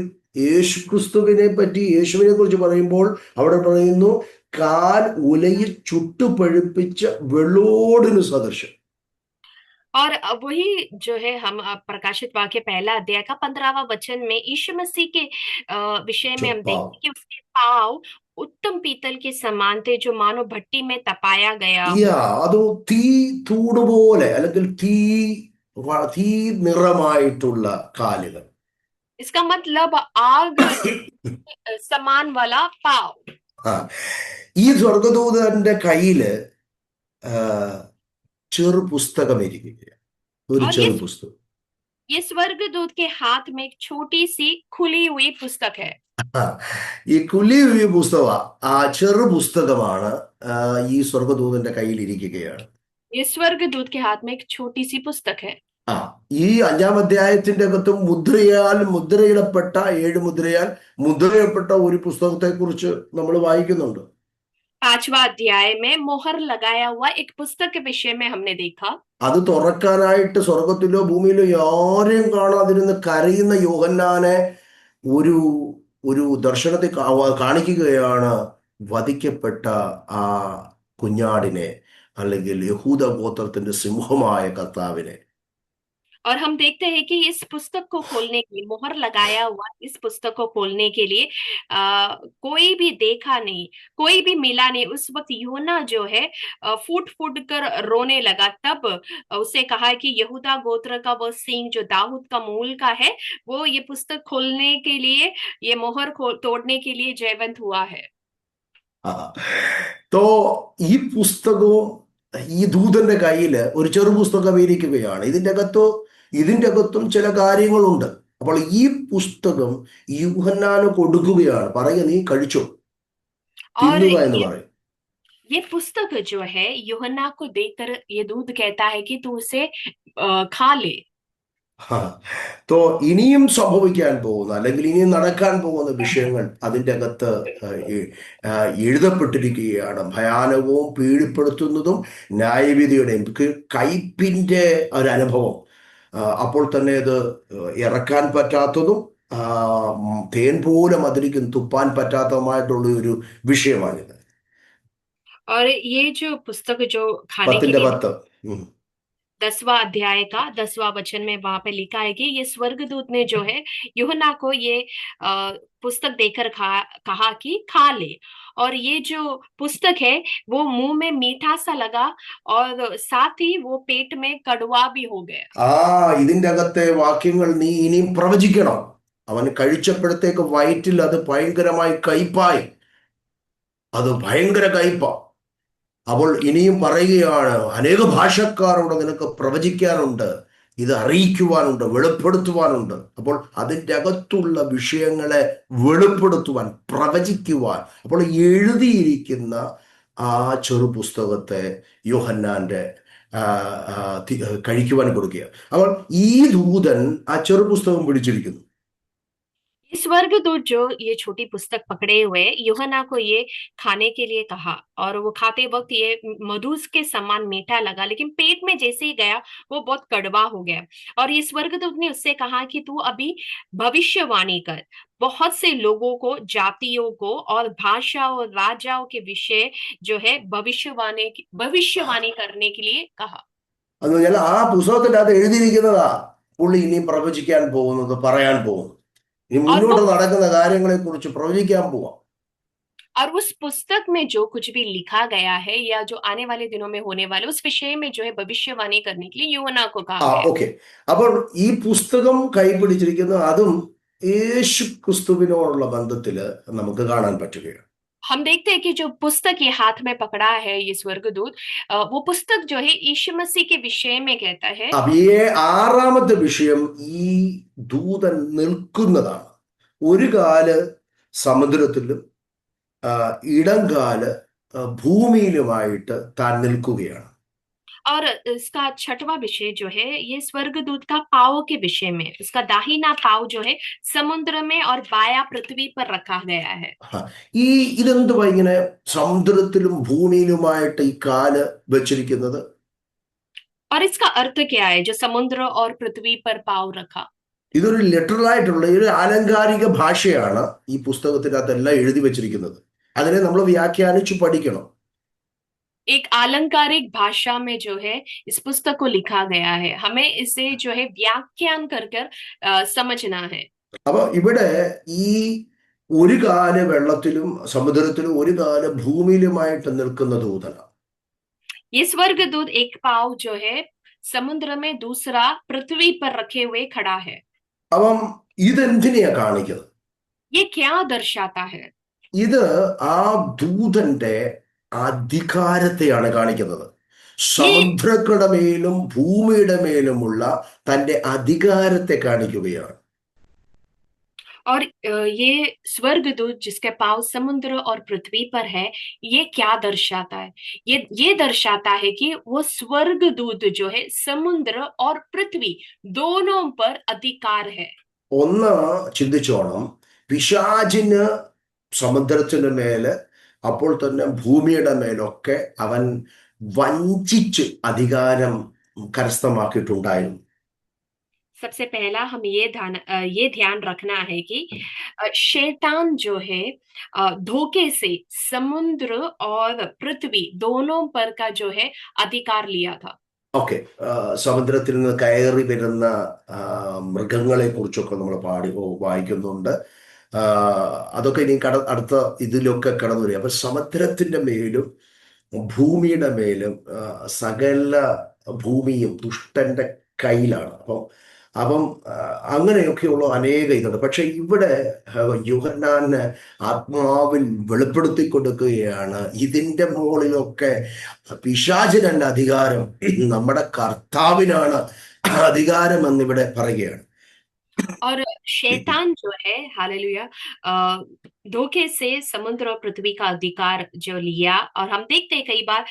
യേശു ക്രിസ്തുവിനെ പറ്റി, യേശുവിനെ കുറിച്ച് പറയുമ്പോൾ അവിടെ പറയുന്നു, കാൽ ഉലയിൽ ചുട്ടുപഴുപ്പിച്ച വെള്ളോടിന് സദൃശം. और वही जो है, हम प्रकाशित वाक्य पहला अध्याय का 15वां वचन में यीशु मसीह के विषय में हम പാവം. देखते हैं कि उसके पाँव उत्तम पीतल के समान थे जो मानो भट्टी में तपाया गया हो। അത് തീ തൂണ് പോലെ, അല്ലെങ്കിൽ തീ നിറമായിട്ടുള്ള കാലുകൾ. इसका मतलब आग समान वाला पाँव। ആ ഈ സ്വർഗദൂതന്റെ കയ്യില് ചെറു പുസ്തകം ഇരിക്കുകയാണ്, ഒരു और ചെറു പുസ്തകം. ये स्वर्गदूत के हाथ में एक छोटी सी खुली हुई पुस्तक है। ഈ കുലി പുസ്തക, ആ ചെറു പുസ്തകമാണ് ഈ സ്വർഗദൂതന്റെ കയ്യിൽ ഇരിക്കുകയാണ്. ये स्वर्गदूत के हाथ में एक छोटी सी पुस्तक है। ആ ഈ 5-ാം അധ്യായത്തിന്റെ അകത്തും മുദ്രയിടപ്പെട്ട 7 മുദ്രയാൽ മുദ്രയിടപ്പെട്ട ഒരു പുസ്തകത്തെ കുറിച്ച് നമ്മൾ വായിക്കുന്നുണ്ട്. 5वां अध्याय में मोहर लगाया हुआ एक पुस्तक के विषय में हमने देखा। അത് തുറക്കാനായിട്ട് സ്വർഗത്തിലോ ഭൂമിയിലോ ആരെയും കാണാതിരുന്ന് കരയുന്ന യോഹന്നാനെ ഒരു ഒരു ദർശനത്തിൽ കാണിക്കുകയാണ് വധിക്കപ്പെട്ട ആ കുഞ്ഞാടിനെ, അല്ലെങ്കിൽ യഹൂദ ഗോത്രത്തിന്റെ സിംഹമായ കർത്താവിനെ. और हम देखते हैं कि इस पुस्तक को खोलने के लिए, मोहर लगाया हुआ इस पुस्तक को खोलने के लिए कोई भी देखा नहीं, कोई भी मिला नहीं। उस वक्त यूहन्ना जो है फूट फूट कर रोने लगा। तब उसे कहा कि यहूदा गोत्र का वो सिंह जो दाऊद का मूल का है, वो ये पुस्तक खोलने के लिए, ये मोहर तोड़ने के लिए जयवंत हुआ है। തോ ഈ പുസ്തകവും ഈ ദൂതന്റെ കയ്യിൽ ഒരു ചെറു പുസ്തകം ഇരിക്കുകയാണ്. ഇതിന്റെ അകത്തും ചില കാര്യങ്ങളുണ്ട്. അപ്പോൾ ഈ പുസ്തകം യൂഹന്നാന് കൊടുക്കുകയാണ്, പറയുക നീ കഴിച്ചോ, തിന്നുക എന്ന് പറയും. ये पुस्तक जो है यूहन्ना को देकर ये दूत कहता है कि तू उसे खा ले। തോ ഇനിയും സംഭവിക്കാൻ പോകുന്ന, അല്ലെങ്കിൽ ഇനിയും നടക്കാൻ പോകുന്ന വിഷയങ്ങൾ അതിൻ്റെ അകത്ത് എഴുതപ്പെട്ടിരിക്കുകയാണ്. ഭയാനകവും പീഡിപ്പെടുത്തുന്നതും ന്യായവിധിയുടെയും കയ്പിൻ്റെ ഒരനുഭവം. അപ്പോൾ തന്നെ അത് ഇറക്കാൻ പറ്റാത്തതും തേൻ പോലെ മധുരിക്കും തുപ്പാൻ പറ്റാത്തതുമായിട്ടുള്ള ഒരു വിഷയമാണിത്. और ये जो पुस्तक जो खाने के 10-ന്റെ लिए 10 10वां अध्याय का 10वां वचन में वहां पे लिखा है कि ये स्वर्गदूत ने जो है यूहन्ना को ये पुस्तक देकर कहा कि खा ले। और ये जो पुस्तक है वो मुंह में मीठा सा लगा और साथ ही वो पेट में कड़वा भी हो गया। ഇതിന്റെ അകത്തെ വാക്യങ്ങൾ നീ ഇനിയും പ്രവചിക്കണം. അവൻ കഴിച്ചപ്പോഴത്തേക്ക് വയറ്റിൽ അത് ഭയങ്കരമായി കയ്പായി, അത് ഭയങ്കര കയ്പ. അപ്പോൾ ഇനിയും പറയുകയാണ്, അനേക ഭാഷക്കാരോട് നിനക്ക് പ്രവചിക്കാനുണ്ട്, ഇത് അറിയിക്കുവാനുണ്ട്, വെളിപ്പെടുത്തുവാനുണ്ട്. അപ്പോൾ അതിൻ്റെ അകത്തുള്ള വിഷയങ്ങളെ വെളിപ്പെടുത്തുവാൻ, പ്രവചിക്കുവാൻ, അപ്പോൾ എഴുതിയിരിക്കുന്ന ആ ചെറു പുസ്തകത്തെ യോഹന്നാന്റെ കഴിക്കുവാൻ കൊടുക്കുക. അപ്പോൾ ഈ ദൂതൻ ആ ചെറു പുസ്തകം പിടിച്ചിരിക്കുന്നു. स्वर्गदूत जो ये छोटी पुस्तक पकड़े हुए यूहन्ना को ये खाने के लिए कहा, और वो खाते वक्त ये मधु के समान मीठा लगा, लेकिन पेट में जैसे ही गया वो बहुत कड़वा हो गया। और ये स्वर्गदूत ने उससे कहा कि तू अभी भविष्यवाणी कर, बहुत से लोगों को, जातियों को और भाषा और राजाओं के विषय जो है भविष्यवाणी करने के लिए कहा। എന്ന് പറഞ്ഞാൽ ആ പുസ്തകത്തിന്റെ അകത്ത് എഴുതിയിരിക്കുന്നതാ പുള്ളി ഇനി പ്രവചിക്കാൻ പോകുന്നത്, പറയാൻ പോകുന്നത്. ഇനി और वो മുന്നോട്ട് നടക്കുന്ന കാര്യങ്ങളെ കുറിച്ച് പ്രവചിക്കാൻ പോവാം. और उस पुस्तक में जो कुछ भी लिखा गया है या जो आने वाले दिनों में होने वाले उस विषय में जो है भविष्यवाणी करने के लिए यूहन्ना को कहा ആ गया। ഓക്കെ. അപ്പോൾ ഈ പുസ്തകം കൈപിടിച്ചിരിക്കുന്ന അതും യേശു ക്രിസ്തുവിനോടുള്ള ബന്ധത്തില് നമുക്ക് കാണാൻ പറ്റുകയാണ്. हम देखते हैं कि जो पुस्तक ये हाथ में पकड़ा है ये स्वर्गदूत, वो पुस्तक जो है यीशु मसीह के विषय में कहता है। അപ്പൊ ഈ ആറാമത്തെ വിഷയം ഈ ദൂതൻ നിൽക്കുന്നതാണ്. ഒരു കാല് സമുദ്രത്തിലും ഇടംകാല് ഭൂമിയിലുമായിട്ട് താൻ നിൽക്കുകയാണ്. और इसका छठवां विषय जो है ये स्वर्गदूत का पाँव के विषय में, उसका दाहिना पाँव जो है समुद्र में और बायां पृथ्वी पर रखा गया है। ഈ ഇതെന്തുവാ ഇങ്ങനെ സമുദ്രത്തിലും ഭൂമിയിലുമായിട്ട് ഈ കാല് വെച്ചിരിക്കുന്നത്? और इसका अर्थ क्या है जो समुद्र और पृथ्वी पर पाँव रखा? ഇതൊരു ലിറ്ററൽ ആയിട്ടുള്ള ഒരു ആലങ്കാരിക ഭാഷയാണ് ഈ പുസ്തകത്തിനകത്തെല്ലാം എഴുതി വെച്ചിരിക്കുന്നത്. അതിനെ നമ്മൾ വ്യാഖ്യാനിച്ചു പഠിക്കണം. एक आलंकारिक भाषा में जो है इस पुस्तक को लिखा गया है, हमें इसे जो है व्याख्यान कर कर समझना है। അപ്പൊ ഇവിടെ ഈ ഒരു കാല് വെള്ളത്തിലും സമുദ്രത്തിലും ഒരു കാല് ഭൂമിയിലുമായിട്ട് നിൽക്കുന്ന ദൂതനാണ്. ये स्वर्गदूत एक पाँव जो है समुद्र में, दूसरा पृथ्वी पर रखे हुए खड़ा है। അപ്പം ഇതെന്തിനെയാ കാണിക്കുന്നത്? ये क्या दर्शाता है? ഇത് ആ ദൂതന്റെ അധികാരത്തെയാണ് കാണിക്കുന്നത്. ये സമുദ്രങ്ങളുടെ മേലും ഭൂമിയുടെ മേലുമുള്ള തന്റെ അധികാരത്തെ കാണിക്കുകയാണ്. और ये स्वर्गदूत जिसके पाँव समुद्र और पृथ्वी पर है, ये क्या दर्शाता है? ये दर्शाता है कि वो स्वर्गदूत जो है समुद्र और पृथ्वी दोनों पर अधिकार है। ഒന്ന് ചിന്തിച്ചോണം, പിശാചിന് സമുദ്രത്തിന് മേല് അപ്പോൾ തന്നെ ഭൂമിയുടെ മേലൊക്കെ അവൻ വഞ്ചിച്ച് അധികാരം കരസ്ഥമാക്കിയിട്ടുണ്ടായിരുന്നു. सबसे पहला हम ये ध्यान रखना है कि शैतान जो है धोखे से समुद्र और पृथ्वी दोनों पर का जो है अधिकार लिया था। ഓക്കെ. സമുദ്രത്തിൽ നിന്ന് കയറി വരുന്ന മൃഗങ്ങളെ കുറിച്ചൊക്കെ നമ്മൾ വായിക്കുന്നുണ്ട്. അതൊക്കെ ഇനി അടുത്ത ഇതിലൊക്കെ കടന്നു വരിക. അപ്പൊ സമുദ്രത്തിന്റെ മേലും ഭൂമിയുടെ മേലും സകല ഭൂമിയും ദുഷ്ടന്റെ കയ്യിലാണ്. അപ്പം അങ്ങനെയൊക്കെയുള്ള അനേക ഇതുണ്ട്. പക്ഷെ ഇവിടെ യോഹന്നാന് ആത്മാവിൽ വെളിപ്പെടുത്തി കൊടുക്കുകയാണ് ഇതിന്റെ മുകളിലൊക്കെ പിശാചിനല്ല അധികാരം, നമ്മുടെ കർത്താവിനാണ് അധികാരം എന്നിവിടെ പറയുകയാണ്. और शैतान जो है, हालेलुया, धोखे से समुद्र और पृथ्वी का अधिकार जो लिया। और हम देखते हैं कई बार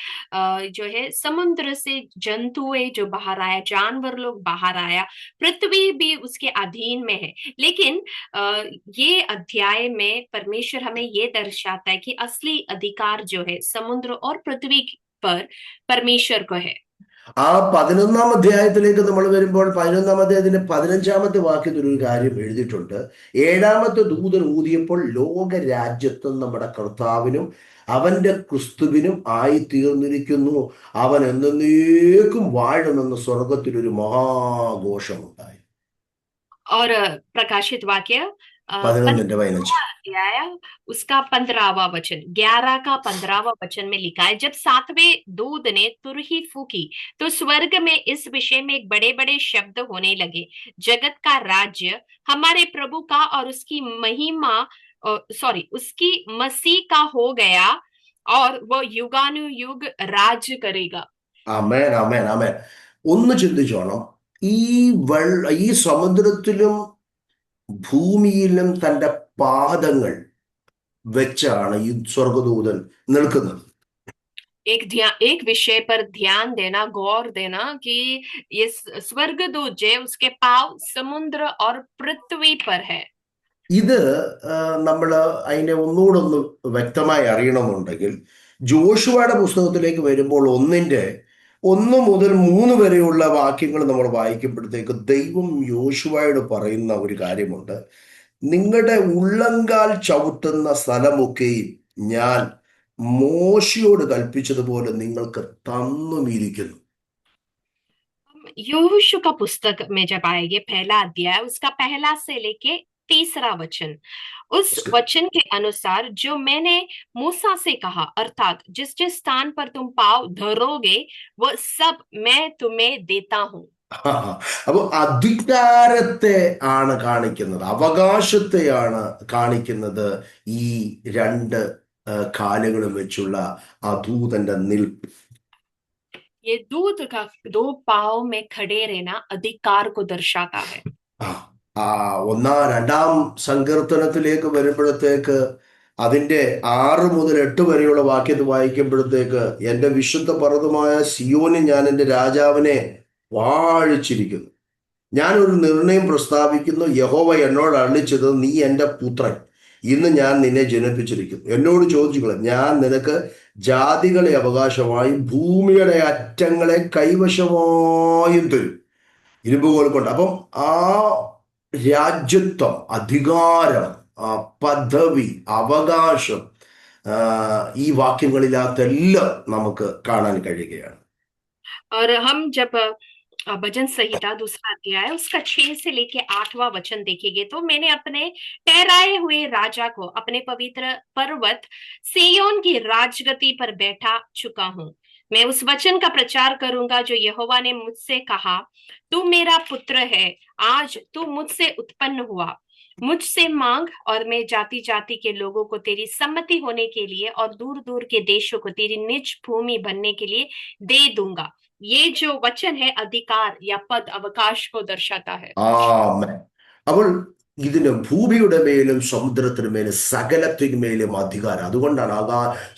जो है समुद्र से जंतुए जो बाहर आया, जानवर लोग बाहर आया, पृथ्वी भी उसके अधीन में है। लेकिन ये अध्याय में परमेश्वर हमें ये दर्शाता है कि असली अधिकार जो है समुद्र और पृथ्वी पर परमेश्वर को है। ആ 11-ാം അധ്യായത്തിലേക്ക് നമ്മൾ വരുമ്പോൾ 11-ാം അധ്യായത്തിന്റെ 15-ാമത്തെ വാക്യത്തിൽ ഒരു കാര്യം എഴുതിയിട്ടുണ്ട്. ഏഴാമത്തെ ദൂതൻ ഊതിയപ്പോൾ ലോകരാജ്യത്വം നമ്മുടെ കർത്താവിനും അവന്റെ ക്രിസ്തുവിനും ആയി തീർന്നിരിക്കുന്നു, അവൻ എന്നേക്കും വാഴുമെന്ന് സ്വർഗത്തിലൊരു മഹാഘോഷമുണ്ടായി. और प्रकाशित वाक्य 11-15 अध्याय उसका 15वां वचन, 11 का 15वां वचन में लिखा है, जब सातवें दूत ने तुरही फूकी तो स्वर्ग में इस विषय में एक बड़े बड़े शब्द होने लगे, जगत का राज्य हमारे प्रभु का और उसकी महिमा, उसकी मसीह का हो गया और वो युगानुयुग राज करेगा। ആമേൻ, ആമേൻ, ആമേൻ. ഒന്ന് ചിന്തിച്ചോണം, ഈ സമുദ്രത്തിലും ഭൂമിയിലും തന്റെ പാദങ്ങൾ വെച്ചാണ് ഈ സ്വർഗദൂതൻ നിൽക്കുന്നത്. एक विषय पर ध्यान देना, गौर देना कि ये स्वर्गदूत जो है उसके पाँव समुद्र और पृथ्वी पर है। ഇത് നമ്മൾ അതിനെ ഒന്നുകൂടെ ഒന്ന് വ്യക്തമായി അറിയണമെന്നുണ്ടെങ്കിൽ ജോഷുവയുടെ പുസ്തകത്തിലേക്ക് വരുമ്പോൾ ഒന്ന് മുതൽ മൂന്ന് വരെയുള്ള വാക്യങ്ങൾ നമ്മൾ വായിക്കുമ്പോഴത്തേക്ക് ദൈവം യോശുവയോട് പറയുന്ന ഒരു കാര്യമുണ്ട്. നിങ്ങളുടെ ഉള്ളങ്കാൽ ചവിട്ടുന്ന സ്ഥലമൊക്കെയും ഞാൻ മോശയോട് കൽപ്പിച്ചതുപോലെ നിങ്ങൾക്ക് തന്നുമിരിക്കുന്നു. यहोशू का पुस्तक में जब आएंगे पहला अध्याय उसका पहला से लेके तीसरा वचन, उस उसके वचन के अनुसार जो मैंने मूसा से कहा, अर्थात जिस जिस स्थान पर तुम पाँव धरोगे वह सब मैं तुम्हें देता हूं. അപ്പൊ അധികാരത്തെ ആണ് കാണിക്കുന്നത്, അവകാശത്തെയാണ് കാണിക്കുന്നത്. ഈ രണ്ട് കാലുകളും വെച്ചുള്ള ആ ദൂതന്റെ നിൽപ്പ്. ये दूत का दो पाँव में खड़े रहना अधिकार को दर्शाता है. ആ ആ രണ്ടാം സങ്കീർത്തനത്തിലേക്ക് വരുമ്പോഴത്തേക്ക് അതിന്റെ 6 മുതൽ 8 വരെയുള്ള വാക്യത്തിൽ വായിക്കുമ്പോഴത്തേക്ക് എന്റെ വിശുദ്ധ പർവ്വതമായ സിയോനിൽ ഞാൻ എന്റെ രാജാവിനെ വാഴിച്ചിരിക്കുന്നു. ഞാനൊരു നിർണയം പ്രസ്താവിക്കുന്നു. യഹോവ എന്നോട് അരുളിച്ചത്, നീ എൻ്റെ പുത്രൻ, ഇന്ന് ഞാൻ നിന്നെ ജനിപ്പിച്ചിരിക്കുന്നു. എന്നോട് ചോദിച്ചുകൊള്ളു, ഞാൻ നിനക്ക് ജാതികളെ അവകാശമായും ഭൂമിയുടെ അറ്റങ്ങളെ കൈവശമായും തരും. ഇരുമ്പുകോൽ കൊണ്ട്. അപ്പം ആ രാജ്യത്വം, അധികാരം, പദവി, അവകാശം ഈ വാക്യങ്ങളിലാത്തെല്ലാം നമുക്ക് കാണാൻ കഴിയുകയാണ്. और हम जब भजन संहिता दूसरा अध्याय उसका 6 से लेके 8वां वचन देखेंगे तो मैंने अपने ठहराए हुए राजा को अपने पवित्र पर्वत सिय्योन की राजगद्दी पर बैठा चुका हूँ. मैं उस वचन का प्रचार करूंगा जो यहोवा ने मुझसे कहा, तू मेरा पुत्र है, आज तू मुझसे उत्पन्न हुआ. मुझसे मांग और मैं जाति जाति के लोगों को तेरी सम्मति होने के लिए और दूर दूर के देशों को तेरी निज भूमि बनने के लिए दे दूंगा. ये जो वचन है अधिकार या पद अवकाश को दर्शाता है. ആമേൻ. അപ്പോൾ ഇതിന് ഭൂമിയുടെ മേലും സമുദ്രത്തിന് മേലും സകലത്തിന്മേലും അധികാരം. അതുകൊണ്ടാണ്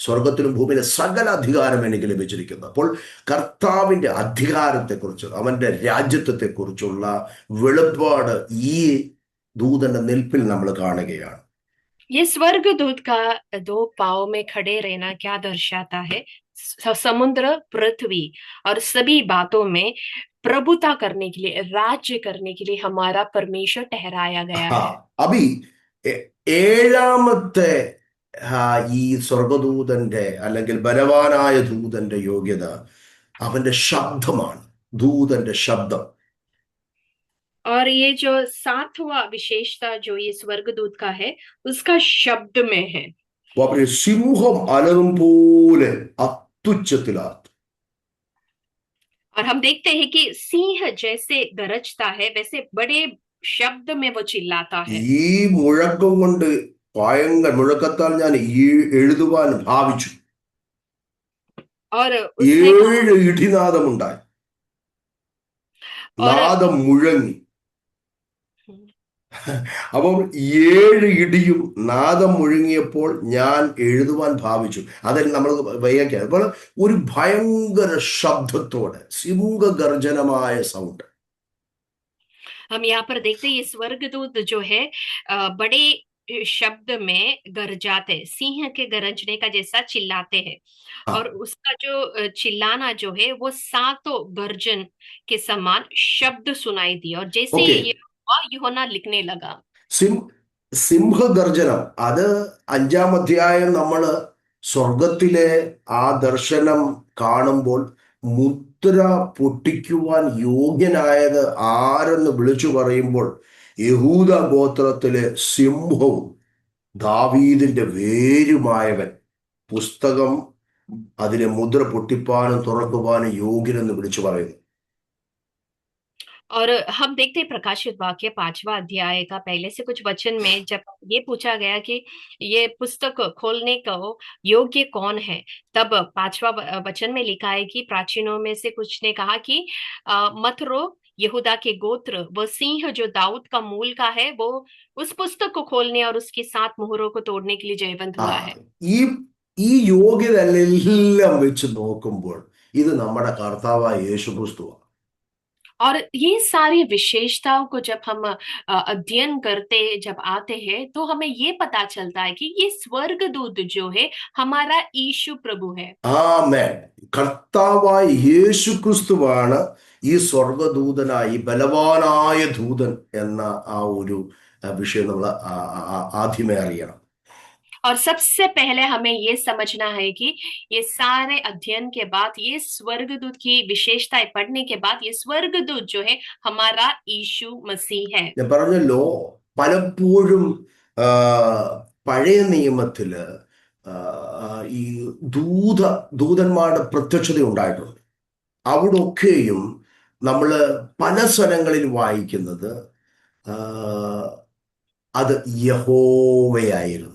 സ്വർഗത്തിലും ഭൂമിയിലെ സകല അധികാരം എനിക്ക് ലഭിച്ചിരിക്കുന്നത്. അപ്പോൾ കർത്താവിന്റെ അധികാരത്തെക്കുറിച്ച്, അവന്റെ രാജ്യത്വത്തെക്കുറിച്ചുള്ള വെളിപ്പാട് ഈ ദൂതന്റെ നിൽപ്പിൽ നമ്മൾ കാണുകയാണ്. ये स्वर्ग दूत का दो पाँव में खड़े रहना क्या दर्शाता है? समुद्र, पृथ्वी और सभी बातों में प्रभुता करने के लिए, राज्य करने के लिए हमारा परमेश्वर ठहराया गया है. അബി ഏഴാമത്തെ ഈ സ്വർഗദൂതന്റെ അല്ലെങ്കിൽ ബലവാനായ ദൂതന്റെ യോഗ്യത അവന്റെ ശബ്ദമാണ്, ദൂതന്റെ ശബ്ദം. और ये जो 7वां विशेषता जो ये स्वर्गदूत का है उसका शब्द में है. സിംഹം അലറും പോലെ അത്യുച്ചത്തിലാണ്. और हम देखते हैं कि सिंह जैसे गरजता है वैसे बड़े शब्द में वो चिल्लाता है. ഈ മുഴക്കം കൊണ്ട് ഭയങ്കര മുഴക്കത്താൽ ഞാൻ എഴുതുവാൻ ഭാവിച്ചു. और उसने 7 ഇടിനാദമുണ്ടായി, നാദം മുഴങ്ങി. അപ്പം 7 ഇടിയും നാദം മുഴങ്ങിയപ്പോൾ ഞാൻ എഴുതുവാൻ ഭാവിച്ചു. അതിൽ നമ്മൾ വയ്യാക്കിയത് അപ്പോൾ ഒരു ഭയങ്കര ശബ്ദത്തോടെ സിംഹഗർജനമായ സൗണ്ട്. हम यहाँ पर देखते हैं ये स्वर्गदूत जो है बड़े शब्द में गरजाते, सिंह के गरजने का जैसा चिल्लाते हैं. और उसका जो चिल्लाना जो है वो 7 गर्जन के समान शब्द सुनाई दी. और जैसे ഓക്കെ, ये हुआ यूहन्ना लिखने लगा. സിംഹഗർജനം അത് 5-ാം അധ്യായം നമ്മൾ സ്വർഗത്തിലെ ആ ദർശനം കാണുമ്പോൾ മുദ്ര പൊട്ടിക്കുവാൻ യോഗ്യനായത് ആരെന്ന് വിളിച്ചു പറയുമ്പോൾ യഹൂദ ഗോത്രത്തിലെ സിംഹവും ദാവീദിന്റെ വേരുമായവൻ പുസ്തകം അതിലെ മുദ്ര പൊട്ടിപ്പാനും തുറക്കുവാനും യോഗ്യനെന്ന് വിളിച്ചു പറയുന്നു. और हम देखते हैं प्रकाशित वाक्य 5वां अध्याय का पहले से कुछ वचन में जब ये पूछा गया कि ये पुस्तक खोलने को योग्य कौन है, तब 5वां वचन में लिखा है कि प्राचीनों में से कुछ ने कहा कि मत रो, यहूदा के गोत्र वो सिंह जो दाऊद का मूल का है वो उस पुस्तक को खोलने और उसके 7 मुहरों को तोड़ने के लिए जयवंत हुआ है. ഈ ഈ യോഗ്യതയെല്ലാം വെച്ച് നോക്കുമ്പോൾ ഇത് നമ്മുടെ കർത്താവായ യേശുക്രിസ്തുവാണ്. और ये सारी विशेषताओं को जब हम अध्ययन करते, जब आते हैं, तो हमें ये पता चलता है कि ये स्वर्गदूत जो है हमारा यीशु प्रभु है। ആമേൻ. കർത്താവായ യേശു ക്രിസ്തുവാണ് ഈ സ്വർഗദൂതനായി ബലവാനായ ദൂതൻ എന്ന ആ ഒരു വിഷയം നമ്മൾ ആദ്യമേ അറിയണം. और सबसे पहले हमें ये समझना है कि ये सारे अध्ययन के बाद, ये स्वर्गदूत की विशेषताएं पढ़ने के बाद, ये स्वर्गदूत जो है हमारा यीशु मसीह है। ഞാൻ പറഞ്ഞല്ലോ, പലപ്പോഴും ആ, പഴയ നിയമത്തില് ആ, ഈ ദൂതന്മാരുടെ പ്രത്യക്ഷത ഉണ്ടായിട്ടുണ്ട്. അവിടെ ഒക്കെയും നമ്മൾ പല സ്ഥലങ്ങളിൽ വായിക്കുന്നത് ആ, അത് യഹോവയായിരുന്നു.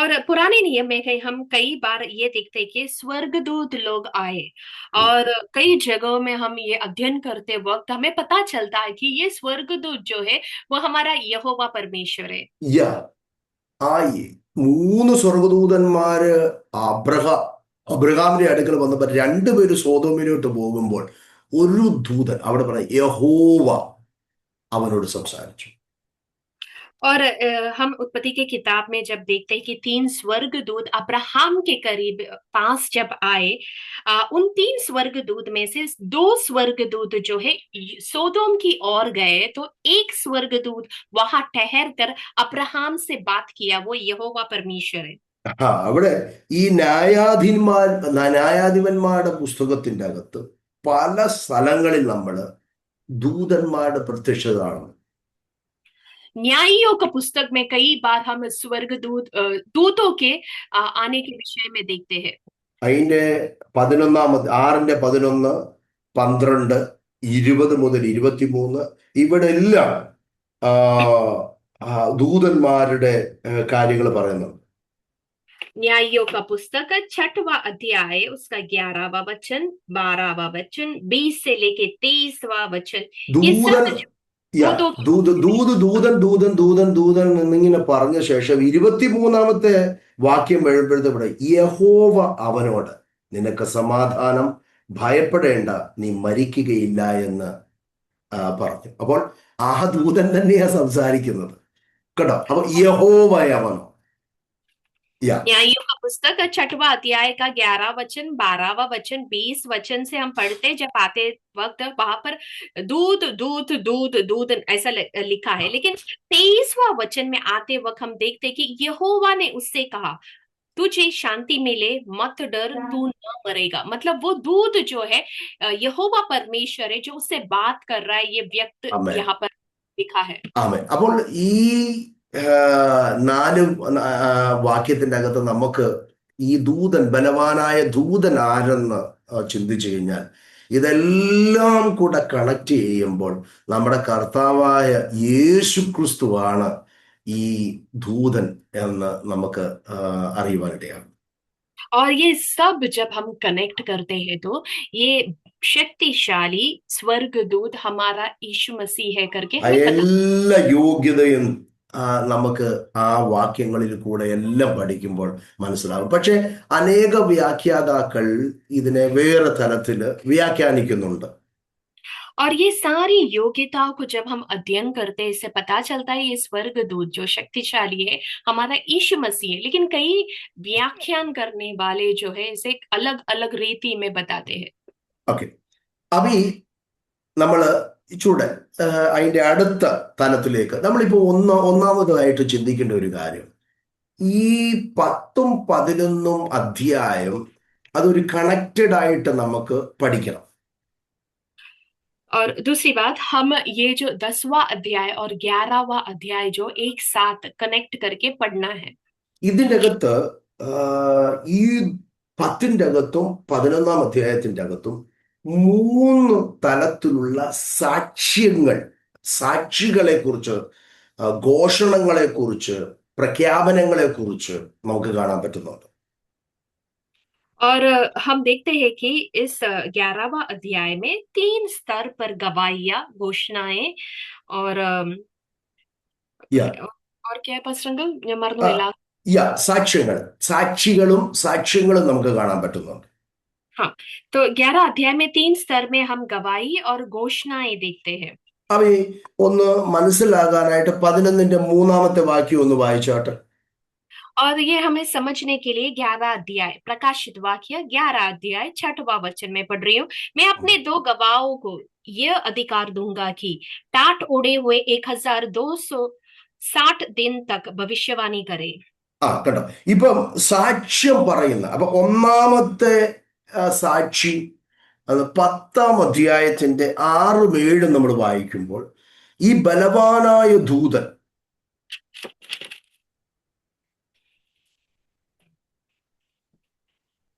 और पुराने नियम में हम कई बार ये देखते हैं कि स्वर्गदूत लोग आए, और कई जगहों में हम ये अध्ययन करते वक्त हमें पता चलता है कि ये स्वर्गदूत जो है वो हमारा यहोवा परमेश्वर है। യാ ആ ഈ മൂന്ന് സ്വർഗദൂതന്മാര് അബ്രഹാമിന്റെ അടുക്കൽ വന്നപ്പോൾ രണ്ടുപേര് സോതോമിലോട്ട് പോകുമ്പോൾ ഒരു ദൂതൻ അവിടെ പറഞ്ഞ യഹോവ അവനോട് സംസാരിച്ചു. और हम उत्पत्ति के किताब में जब देखते हैं कि तीन स्वर्गदूत अब्राहम के करीब पास जब आए, उन तीन स्वर्गदूत में से दो स्वर्गदूत जो है सोदोम की ओर गए, तो एक स्वर्गदूत वहां ठहर कर अब्राहम से बात किया, वो यहोवा परमेश्वर है। അവിടെ ഈ ന്യായാധിപന്മാരുടെ പുസ്തകത്തിന്റെ അകത്ത് പല സ്ഥലങ്ങളിൽ നമ്മൾ ദൂതന്മാരുടെ പ്രത്യക്ഷത കാണുന്നു. न्यायियों का पुस्तक में कई बार हम दूतों के आने के विषय में देखते हैं। അതിന്റെ 6:11, 12, 20 മുതൽ 23 ഇവിടെ എല്ലാം ദൂതന്മാരുടെ കാര്യങ്ങൾ പറയുന്നുണ്ട്. न्यायियों का पुस्तक 6वां अध्याय, उसका 11वां वचन, 12वां वचन, 20 से लेके 23वां वचन, ये ദൂതൻ सब യാ दूतों की। ദൂതൻ എന്നിങ്ങനെ പറഞ്ഞ ശേഷം 23-ാമത്തെ വാക്യം വരുമ്പോഴത്തെ യഹോവ അവനോട്, നിനക്ക് സമാധാനം, ഭയപ്പെടേണ്ട, നീ മരിക്കുകയില്ല എന്ന് പറഞ്ഞു. അപ്പോൾ ആ ദൂതൻ തന്നെയാ സംസാരിക്കുന്നത് കേട്ടോ. അപ്പൊ യഹോവ അവനോ. യാ न्यायियों का पुस्तक 6वां अध्याय का 11वां वचन, 12वां वचन, 20 वचन से हम पढ़ते जब आते वक्त वहां पर दूत दूत दूत दूत ऐसा लिखा है, लेकिन 23वां वचन में आते वक्त हम देखते कि यहोवा ने उससे कहा, तुझे शांति मिले, मत डर, तू न मरेगा। मतलब वो दूत जो है यहोवा परमेश्वर है जो उससे बात कर रहा है, ये व्यक्त ആമേൻ. यहाँ पर लिखा है। ആമേൻ. അപ്പോൾ ഈ 4 വാക്യത്തിന്റെ അകത്ത് നമുക്ക് ഈ ദൂതൻ, ബലവാനായ ദൂതൻ ആരെന്ന് ചിന്തിച്ചു കഴിഞ്ഞാൽ, ഇതെല്ലാം കൂടെ കണക്ട് ചെയ്യുമ്പോൾ നമ്മുടെ കർത്താവായ യേശു ക്രിസ്തുവാണ് ഈ ദൂതൻ എന്ന് നമുക്ക് അറിയുവാനിടയാണ്. और ये सब जब हम कनेक्ट करते हैं तो ये शक्तिशाली स्वर्गदूत हमारा यीशु मसीह है करके ആ हमें पता। എല്ലാ യോഗ്യതയും നമുക്ക് ആ വാക്യങ്ങളിൽ കൂടെ എല്ലാം പഠിക്കുമ്പോൾ മനസ്സിലാവും. പക്ഷെ അനേക വ്യാഖ്യാതാക്കൾ ഇതിനെ വേറെ തരത്തില് വ്യാഖ്യാനിക്കുന്നുണ്ട്. और ये सारी योग्यताओं को जब हम अध्ययन करते हैं, इससे पता चलता है ये स्वर्गदूत जो शक्तिशाली है हमारा यीशु मसीह है, लेकिन कई व्याख्यान करने वाले जो है इसे अलग अलग रीति में बताते हैं। ഓക്കെ. അപ്പൊ ഈ നമ്മള് ചൂടെ അതിന്റെ അടുത്ത തലത്തിലേക്ക് നമ്മളിപ്പോ ഒന്നാമതായിട്ട് ചിന്തിക്കേണ്ട ഒരു കാര്യം, ഈ 10ഉം 11ഉം അധ്യായം അതൊരു കണക്റ്റഡ് ആയിട്ട് നമുക്ക് പഠിക്കണം. और दूसरी बात, हम ये जो 10वां अध्याय और 11वां अध्याय जो एक साथ कनेक्ट करके पढ़ना है। ഇതിൻ്റെ അകത്ത് ഈ 10ന്റെ അകത്തും 11ാം അധ്യായത്തിന്റെ അകത്തും 3 തലത്തിലുള്ള സാക്ഷികളെ കുറിച്ച്, ഘോഷണങ്ങളെ കുറിച്ച്, പ്രഖ്യാപനങ്ങളെ കുറിച്ച് നമുക്ക് കാണാൻ പറ്റുന്നുണ്ട്. और हम देखते हैं कि इस 11वां अध्याय में 3 स्तर पर गवाहियां, घोषणाएं और യാ और क्या है पसरंगल, ഞാൻ മറന്നുപോയില്ല। യാ സാക്ഷ്യങ്ങളും നമുക്ക് കാണാൻ പറ്റുന്നുണ്ട്. हाँ, तो 11 अध्याय में 3 स्तर में हम गवाही और घोषणाएं देखते हैं। അവ ഒന്ന് മനസ്സിലാകാനായിട്ട് 11ന്റെ മൂന്നാമത്തെ വാക്യം ഒന്ന് വായിച്ചാട്ടെ. और ये हमें समझने के लिए 11 अध्याय प्रकाशित वाक्य 11 अध्याय 6वां वचन में पढ़ रही हूँ। मैं अपने 2 गवाहों को यह अधिकार दूंगा कि टाट ओढ़े हुए 1260 दिन तक भविष्यवाणी करे। കണ്ടോ, ഇപ്പം സാക്ഷ്യം പറയുന്ന അപ്പൊ ഒന്നാമത്തെ സാക്ഷി അത് 10ാം അധ്യായത്തിന്റെ 6ഉം 7ഉം നമ്മൾ വായിക്കുമ്പോൾ ഈ ബലവാനായ ദൂതൻ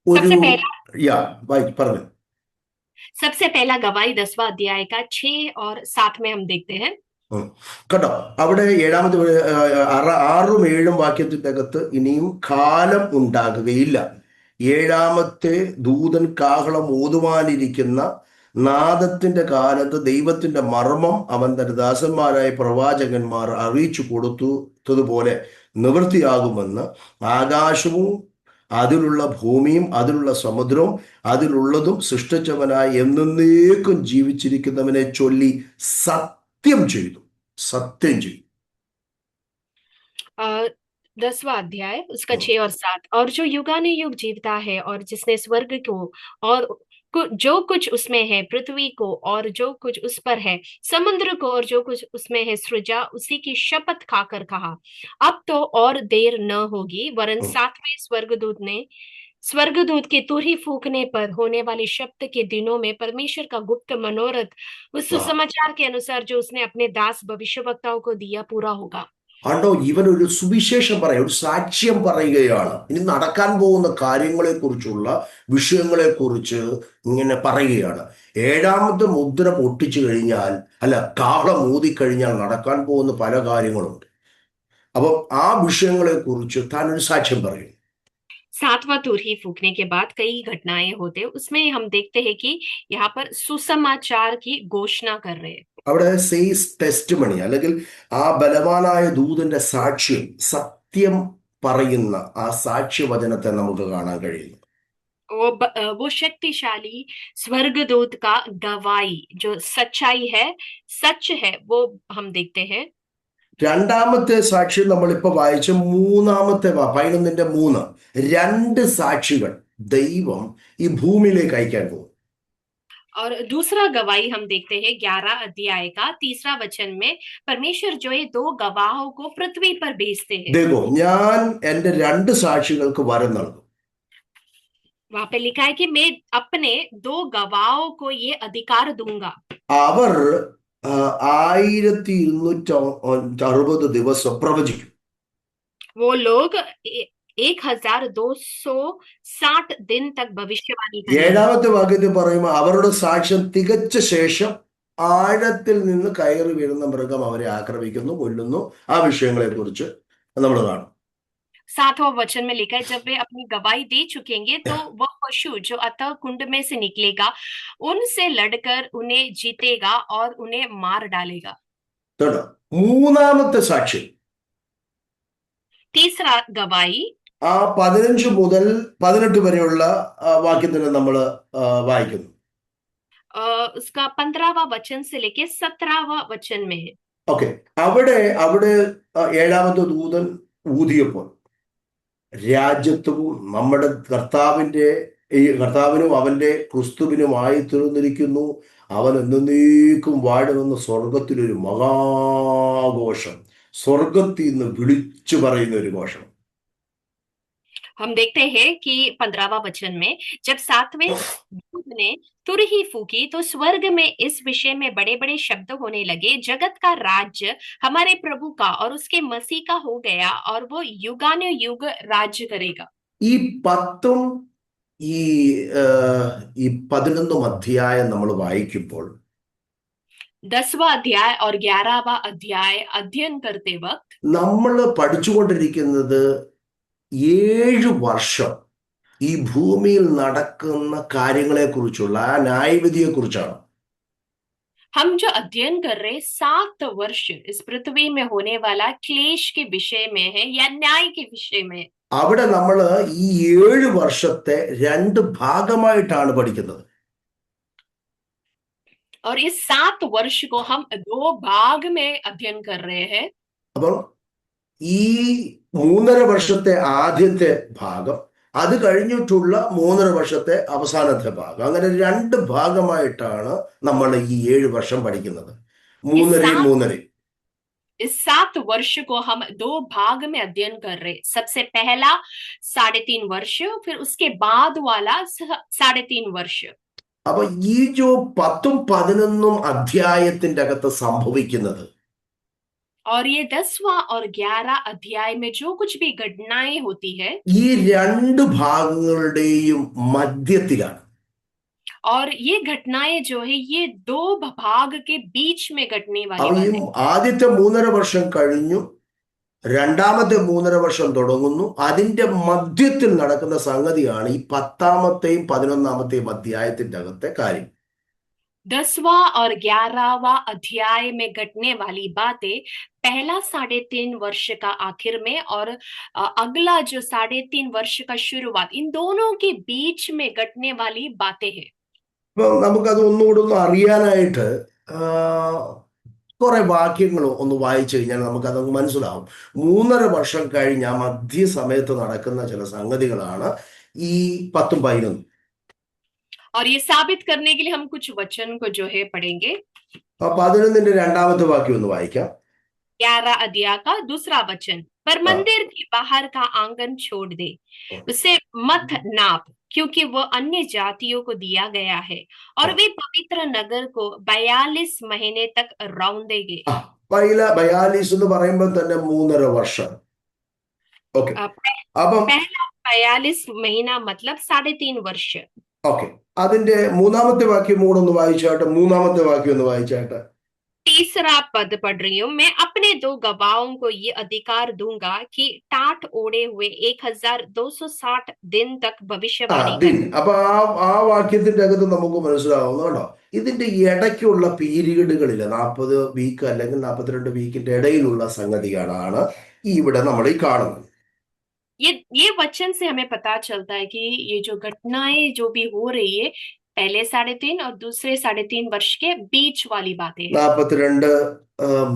ഒരു सबसे पहला പറഞ്ഞു. सबसे पहला गवाही 10वां अध्याय का 6 और 7 में हम देखते हैं। കേട്ടോ, അവിടെ 6ഉം 7ഉം വാക്യത്തിന്റെ അകത്ത് ഇനിയും കാലം ഉണ്ടാകുകയില്ല, 7ാമത്തെ ദൂതൻ കാഹളം ഓതുവാനിരിക്കുന്ന നാദത്തിന്റെ കാലത്ത് ദൈവത്തിന്റെ മർമ്മം അവൻ തന്റെ ദാസന്മാരായ പ്രവാചകന്മാർ അറിയിച്ചു കൊടുത്തതുപോലെ നിവൃത്തിയാകുമെന്ന് ആകാശവും അതിലുള്ള ഭൂമിയും അതിലുള്ള സമുദ്രവും അതിലുള്ളതും സൃഷ്ടിച്ചവനായി എന്നേക്കും ജീവിച്ചിരിക്കുന്നവനെ ചൊല്ലി സത്യം ചെയ്തു. സത്യം ചെയ്തു. 10वां अध्याय उसका 6 और 7। और जो युगानुयुग जीवता है और जिसने स्वर्ग को और जो कुछ उसमें है, पृथ्वी को और जो कुछ उस पर है, समुद्र को और जो कुछ उसमें है सृजा, उसी की शपथ खाकर कहा, अब तो और देर न होगी, वरन 7वें स्वर्गदूत के तुरही फूकने पर होने वाले शब्द के दिनों में परमेश्वर का गुप्त मनोरथ उस सुसमाचार के अनुसार जो उसने अपने दास भविष्यवक्ताओं को दिया पूरा होगा। ആണ്ടോ, ഇവനൊരു സുവിശേഷം പറയുക, ഒരു സാക്ഷ്യം പറയുകയാണ്. ഇനി നടക്കാൻ പോകുന്ന കാര്യങ്ങളെക്കുറിച്ചുള്ള വിഷയങ്ങളെക്കുറിച്ച് ഇങ്ങനെ പറയുകയാണ്. 7ാമത്തെ മുദ്ര പൊട്ടിച്ചു കഴിഞ്ഞാൽ, അല്ല, കാഹളം ഊതിക്കഴിഞ്ഞാൽ നടക്കാൻ പോകുന്ന പല കാര്യങ്ങളുണ്ട്. അപ്പം ആ വിഷയങ്ങളെക്കുറിച്ച് താൻ ഒരു സാക്ഷ്യം പറയും. 7वां तुरही फूकने के बाद कई घटनाएं होते हैं, उसमें हम देखते हैं कि यहाँ पर सुसमाचार की घोषणा कर रहे हैं। അവിടെ സെയ്സ് ടെസ്റ്റ് അല്ലെങ്കിൽ ആ ബലവാനായ ദൂതന്റെ സാക്ഷ്യം, സത്യം പറയുന്ന ആ സാക്ഷ്യവചനത്തെ നമുക്ക് കാണാൻ കഴിയുന്നു. वो शक्तिशाली स्वर्गदूत का गवाही जो सच्चाई है, सच है, वो हम देखते हैं। രണ്ടാമത്തെ സാക്ഷ്യം നമ്മളിപ്പോ വായിച്ച 3ാമത്തെ 11ന്റെ 3, 2 സാക്ഷികൾ ദൈവം ഈ ഭൂമിയിലേക്ക് അയക്കാൻ പോകും. और दूसरा गवाही हम देखते हैं 11 अध्याय का 3 वचन में, परमेश्वर जो है 2 गवाहों को पृथ्वी पर भेजते हैं। देखो, ഞാൻ എൻ്റെ 2 സാക്ഷികൾക്ക് വരം നൽകും. वहां पे लिखा है कि मैं अपने 2 गवाहों को ये अधिकार दूंगा। അവർ 1260 ദിവസം പ്രവചിക്കും. वो लोग 1260 दिन तक भविष्यवाणी करेंगे। 7ാമത്തെ വാക്യത്തിൽ പറയുമ്പോൾ അവരുടെ സാക്ഷ്യം തികച്ച ശേഷം ആഴത്തിൽ നിന്ന് കയറി വീഴുന്ന മൃഗം അവരെ ആക്രമിക്കുന്നു, കൊല്ലുന്നു. ആ വിഷയങ്ങളെ കുറിച്ച് നമ്മൾ കാണും. 7वां वचन में लिखा है, जब वे अपनी गवाही दे चुकेंगे तो वह पशु जो अतः कुंड में से निकलेगा उनसे लड़कर उन्हें जीतेगा और उन्हें मार डालेगा। കേട്ടോ, 3ാമത്തെ സാക്ഷ്യം तीसरा गवाही ആ 15 മുതൽ 18 വരെയുള്ള വാക്യത്തിന് നമ്മൾ വായിക്കുന്നു. उसका 15वां वचन से लेके 17वां वचन में है। ഓക്കെ, അവിടെ 7ാമത്തെ ദൂതൻ ഊതിയപ്പോൾ രാജ്യത്വവും നമ്മുടെ കർത്താവിനും അവന്റെ ക്രിസ്തുവിനുമായി തീർന്നിരിക്കുന്നു, അവൻ എന്നേക്കും വാഴുമെന്ന് സ്വർഗത്തിലൊരു മഹാഘോഷം, സ്വർഗത്തിൽ നിന്ന് വിളിച്ചു പറയുന്ന ഒരു ഘോഷം. हम देखते हैं कि 15वां वचन में, जब 7वें दूत ने तुरही फूकी तो स्वर्ग में इस विषय में बड़े बड़े शब्द होने लगे, जगत का राज्य हमारे प्रभु का और उसके मसीह का हो गया और वो युगानुयुग राज्य करेगा। ഈ 10ഉം ഈ 11ഉം അധ്യായം നമ്മൾ വായിക്കുമ്പോൾ 10वां अध्याय और 11वां अध्याय अध्ययन करते वक्त നമ്മൾ പഠിച്ചുകൊണ്ടിരിക്കുന്നത് 7 വർഷം ഈ ഭൂമിയിൽ നടക്കുന്ന കാര്യങ്ങളെക്കുറിച്ചുള്ള ആ ന്യായവിധിയെക്കുറിച്ചാണ്. हम जो अध्ययन कर रहे 7 वर्ष इस पृथ्वी में होने वाला क्लेश के विषय में है या न्याय के विषय में। അവിടെ നമ്മൾ ഈ 7 വർഷത്തെ 2 ഭാഗമായിട്ടാണ് പഠിക്കുന്നത്. और इस 7 वर्ष को हम 2 भाग में अध्ययन कर रहे हैं. അപ്പോൾ ഈ 3.5 വർഷത്തെ ആദ്യത്തെ ഭാഗം, അത് കഴിഞ്ഞിട്ടുള്ള 3.5 വർഷത്തെ അവസാനത്തെ ഭാഗം, അങ്ങനെ 2 ഭാഗമായിട്ടാണ് നമ്മൾ ഈ 7 വർഷം പഠിക്കുന്നത്. इस മൂന്നരയും सात മൂന്നരയും. इस 7 वर्ष को हम 2 भाग में अध्ययन कर रहे हैं. सबसे पहला 3.5 वर्ष, फिर उसके बाद वाला 3.5 वर्ष. അപ്പൊ ഈ 10-11 അധ്യായത്തിന്റെ അകത്ത് സംഭവിക്കുന്നത്, और ये 10वां और 11 अध्याय में जो कुछ भी घटनाएं होती है, ഈ 2 ഭാഗങ്ങളുടെയും മധ്യത്തിലാണ്. और ये घटनाएं जो है ये 2 भाग के बीच में घटने वाली അപ്പൊ ഈ बातें. ആദ്യത്തെ 3.5 വർഷം കഴിഞ്ഞു, രണ്ടാമത്തെ 3.5 വർഷം തുടങ്ങുന്നു. അതിന്റെ മധ്യത്തിൽ നടക്കുന്ന സംഗതിയാണ് ഈ 10-ാമത്തെയും 11-ാമത്തെയും അധ്യായത്തിന്റെ അകത്തെ കാര്യം. 10वां और 11वां अध्याय में घटने वाली बातें पहला 3.5 वर्ष का आखिर में और अगला जो 3.5 वर्ष का शुरुआत, इन दोनों के बीच में घटने वाली बातें हैं. അപ്പൊ നമുക്കത് ഒന്നുകൂടെ ഒന്ന് അറിയാനായിട്ട് കുറെ വാക്യങ്ങൾ ഒന്ന് വായിച്ചു കഴിഞ്ഞാൽ നമുക്കത് മനസ്സിലാവും. 3.5 വർഷം കഴിഞ്ഞ ആ മധ്യസമയത്ത് നടക്കുന്ന ചില സംഗതികളാണ് ഈ 10-ഉം 11-ഉം. और ये साबित करने के लिए हम कुछ वचन को जो है पढ़ेंगे. 11-ന്റെ രണ്ടാമത്തെ വാക്യം ഒന്ന് വായിക്കാം. 11 अध्याय का दूसरा वचन. पर ആ, मंदिर के बाहर का आंगन छोड़ दे, उसे मत नाप, क्योंकि वह अन्य जातियों को दिया गया है, और ആ, वे पवित्र नगर को 42 महीने तक रौंदेंगे. ആ. 42 എന്ന് പറയുമ്പോൾ തന്നെ 3.5 വർഷം. ഓക്കെ. अ, पह- അപ്പം पहला 42 महीना मतलब 3.5 वर्ष. ഓക്കെ, അതിന്റെ മൂന്നാമത്തെ വാക്യം കൂടെ ഒന്ന് വായിച്ചാട്ടെ. മൂന്നാമത്തെ വാക്യം ഒന്ന് വായിച്ചാട്ടെ. तीसरा पद पढ़ रही हूं. मैं अपने 2 गवाहों को ये अधिकार दूंगा कि टाट ओढ़े हुए 1260 दिन तक ആ भविष्यवाणी ദിൻ. करें. അപ്പൊ ആ വാക്യത്തിന്റെ അകത്ത് നമുക്ക് മനസ്സിലാവുന്നു കേട്ടോ. ഇതിന്റെ ഇടയ്ക്കുള്ള പീരീഡുകളിൽ 40 വീക്ക് അല്ലെങ്കിൽ 42 വീക്കിന്റെ ഇടയിലുള്ള സംഗതികളാണ് ഇവിടെ നമ്മൾ ഈ കാണുന്നത്. ये वचन से हमें पता चलता है कि ये जो घटनाएं जो भी हो रही है पहले 3.5 और दूसरे 3.5 वर्ष के बीच वाली बातें हैं. 42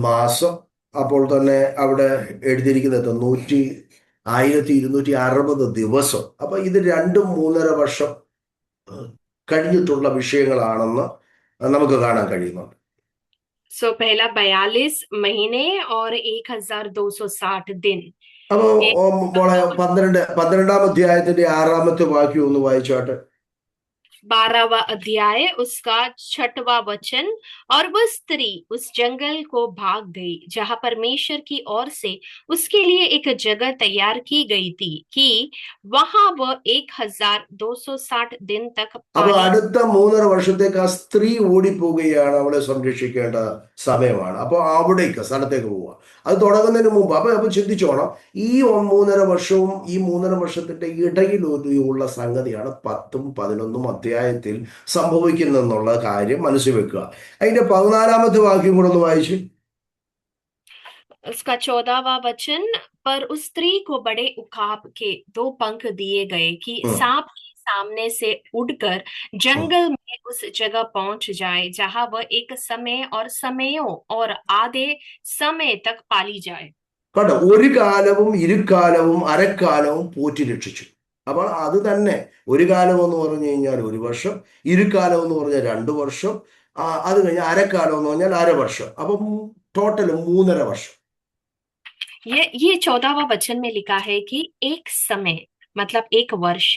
മാസം. അപ്പോൾ തന്നെ അവിടെ എഴുതിയിരിക്കുന്നത് 1260 ദിവസം. അപ്പൊ ഇത് 2-3.5 വർഷം കഴിഞ്ഞിട്ടുള്ള വിഷയങ്ങളാണെന്ന് നമുക്ക് കാണാൻ കഴിയുന്നുണ്ട്. सो पहला 42 महीने और 1260 दिन. അപ്പൊ ये മോളെ 12-ാം അധ്യായത്തിന്റെ 6-ാമത്തെ വാക്യം ഒന്ന് വായിച്ചാട്ടെ. 12वां अध्याय उसका 6वां वचन. और वह स्त्री उस जंगल को भाग गई जहां परमेश्वर की ओर से उसके लिए एक जगह तैयार की गई थी, कि वहां वह 1260 दिन तक അപ്പൊ पाली. അടുത്ത 3.5 വർഷത്തേക്ക് ആ സ്ത്രീ ഓടിപ്പോവുകയാണ്, അവളെ സംരക്ഷിക്കേണ്ട സമയമാണ്. അപ്പൊ അവിടേക്ക് സ്ഥലത്തേക്ക് പോവുക. അത് തുടങ്ങുന്നതിന് മുമ്പ് അപ്പൊ ചിന്തിച്ചോണം, ഈ 3.5 വർഷവും ഈ 3.5 വർഷത്തിന്റെ ഇടയിലുള്ള സംഗതിയാണ് 10-ഉം 11-ഉം അധ്യായത്തിൽ സംഭവിക്കുന്നെന്നുള്ള കാര്യം മനസ്സിൽ വെക്കുക. അതിന്റെ 14-ാമത്തെ വാക്യം കൂടെ ഒന്ന് വായിച്ചു. उसका 14वां वचन. पर उस स्त्री को बड़े उकाब के 2 पंख दिए गए कि हम्म, सांप के सामने से उड़कर हम्म. जंगल में उस जगह पहुंच जाए जहां वह एक समय और समयों और आधे समय तक पाली जाए. കണ്ടോ, ഒരു കാലവും ഇരുക്കാലവും അരക്കാലവും പോറ്റി രക്ഷിച്ചു. അപ്പോൾ അത് തന്നെ ഒരു കാലം എന്ന് പറഞ്ഞു കഴിഞ്ഞാൽ 1 വർഷം, ഇരുക്കാലം എന്ന് പറഞ്ഞാൽ 2 വർഷം, അത് കഴിഞ്ഞാൽ അരക്കാലം എന്ന് പറഞ്ഞാൽ 1/2 വർഷം. അപ്പം ടോട്ടൽ 3.5 വർഷം. ये 14वां वचन में लिखा है कि एक समय मतलब 1 वर्ष,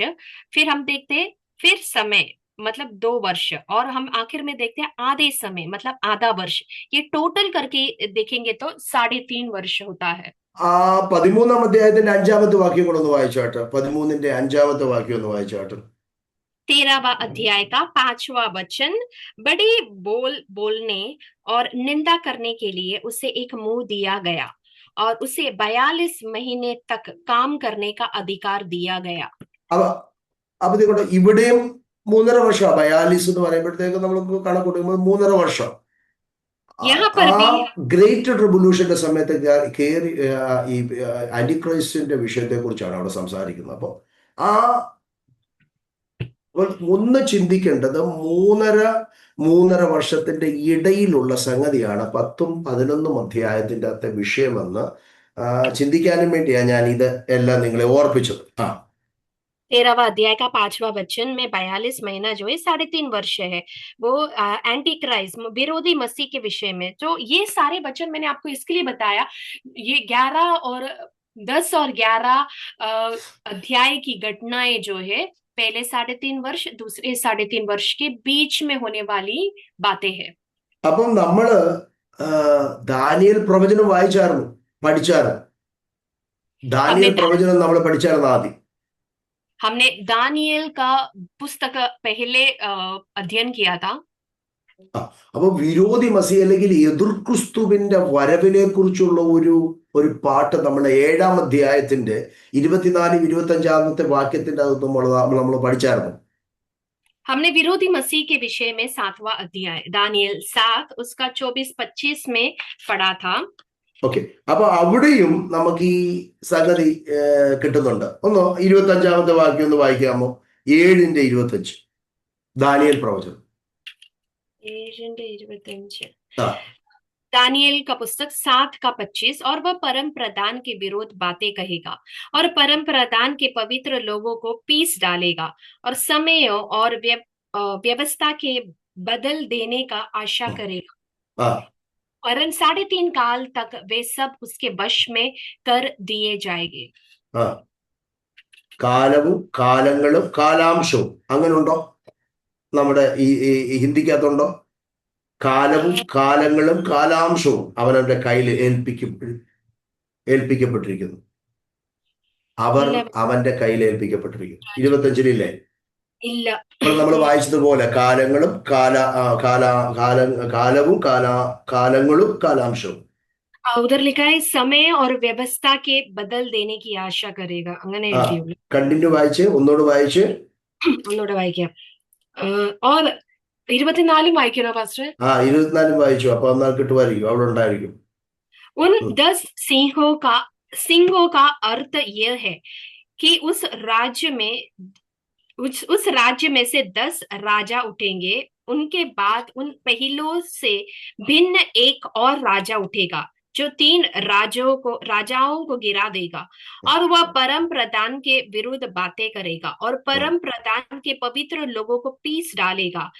फिर हम देखते हैं फिर समय मतलब 2 वर्ष, और हम आखिर में देखते हैं आधे समय मतलब आधा वर्ष. ये टोटल करके देखेंगे तो 3.5 वर्ष होता है. ആ 13-ാം അധ്യായത്തിന്റെ 5-ാമത്തെ വാക്യം കൂടെ ഒന്ന് വായിച്ചാട്ടെ. 13-ന്റെ 5-ാമത്തെ വാക്യം ഒന്ന് വായിച്ചാട്ടെ. 13वां अध्याय का 5वां वचन. बड़े बोल बोलने और निंदा करने के लिए उसे एक मुंह दिया गया, और उसे 42 महीने तक काम करने का अधिकार दिया गया. അപ്പൊ അപ്പൊ ഇതുകൊണ്ട് ഇവിടെയും 3.5 വർഷം. 42 എന്ന് പറയുമ്പോഴത്തേക്ക് നമ്മൾ കണക്ക് കൂട്ടുമ്പോൾ 3.5 വർഷം. यहाँ ആ पर भी ഗ്രേറ്റ് ട്രിബുലേഷന്റെ സമയത്ത് കയറി ഈ ആന്റിക്രൈസ്റ്റിന്റെ വിഷയത്തെ കുറിച്ചാണ് അവിടെ സംസാരിക്കുന്നത്. അപ്പോൾ ആ ഒന്ന് ചിന്തിക്കേണ്ടത് മൂന്നര വർഷത്തിന്റെ ഇടയിലുള്ള സംഗതിയാണ് 10-11 അധ്യായത്തിന്റെ അകത്തെ വിഷയമെന്ന് ചിന്തിക്കാനും വേണ്ടിയാണ് ഞാൻ ഇത് എല്ലാം നിങ്ങളെ ഓർപ്പിച്ചത്. 13वां अध्याय का 5वां वचन में 42 महीना जो है 3.5 वर्ष है, वो एंटी क्राइस्ट विरोधी मसीह के विषय में। तो ये सारे वचन मैंने आपको इसके लिए बताया, ये 11 और 10 और 11 अध्याय की घटनाएं जो है पहले 3.5 वर्ष, दूसरे 3.5 वर्ष के बीच में होने वाली बातें हैं। അപ്പം നമ്മള് ദാനിയേൽ പ്രവചനം പഠിച്ചായിരുന്നു. ദാനിയേൽ പ്രവചനം നമ്മൾ പഠിച്ചായിരുന്നു ആദ്യം. हमने दानियल का पुस्तक पहले अध्ययन किया था. അപ്പൊ വിരോധി മസീഹ് അല്ലെങ്കിൽ എതിർ ക്രിസ്തുവിന്റെ വരവിനെ കുറിച്ചുള്ള ഒരു പാട്ട് നമ്മൾ 7-ാം അധ്യായത്തിന്റെ 24-25 വാക്യത്തിന്റെ അകത്ത് നമ്മൾ പഠിച്ചായിരുന്നു. हमने विरोधी मसीह के विषय में 7वां अध्याय दानियल 7 उसका 24-25 में पढ़ा था. ഓക്കെ, അപ്പൊ അവിടെയും നമുക്ക് ഈ സംഗതി കിട്ടുന്നുണ്ട്. 25-ാമത്തെ വാക്യം ഒന്ന് വായിക്കാമോ? 7:25 ദാനിയേൽ പ്രവചനം. 7:25 दानियल का पुस्तक 7:25 और वह परम प्रधान के विरोध बातें कहेगा और परम प्रधान के पवित्र लोगों को पीस डालेगा और समयों और व्यवस्था के बदल देने का आशा करेगा और 3.5 काल तक वे सब उसके वश में कर दिए जाएंगे. കാലവും കാലങ്ങളും കാലാംശവും അങ്ങനുണ്ടോ? നമ്മുടെ ഈ ഹിന്ദിക്കകത്തുണ്ടോ? കാലവും കാലങ്ങളും കാലാംശവും അവനവന്റെ കയ്യിൽ ഏൽപ്പിക്കപ്പെട്ടിരിക്കുന്നു. അവർ അവന്റെ കയ്യിൽ ഏൽപ്പിക്കപ്പെട്ടിരിക്കുന്നു. 25-ലില്ലേ? ഇല്ല. നമ്മൾ വായിച്ചതുപോലെ കാലങ്ങളും കാലങ്ങളും കാലാംശവും. उधर लिखा है समय और व्यवस्था के बदल देने की आशा करेगा. അങ്ങനെ എഴുതിയുള്ളൂ. കണ്ടിന്യൂ വായിച്ച് ഒന്നുകൂടെ വായിക്കാം. और 24 വായിക്കണോ പാസ്റ്റർ? 24 വായിച്ചു. അപ്പൊ എന്നാൽ കിട്ടുമായിരിക്കും, അവിടെ ഉണ്ടായിരിക്കും. उन 10 सिंहों का अर्थ यह है कि उस राज्य में से 10 राजा उठेंगे. उनके बाद उन पहलों से भिन्न एक और राजा उठेगा जो 3 राजाओं को गिरा देगा और वह परम प्रधान के विरुद्ध बातें करेगा और परम प्रधान के पवित्र लोगों को पीस डालेगा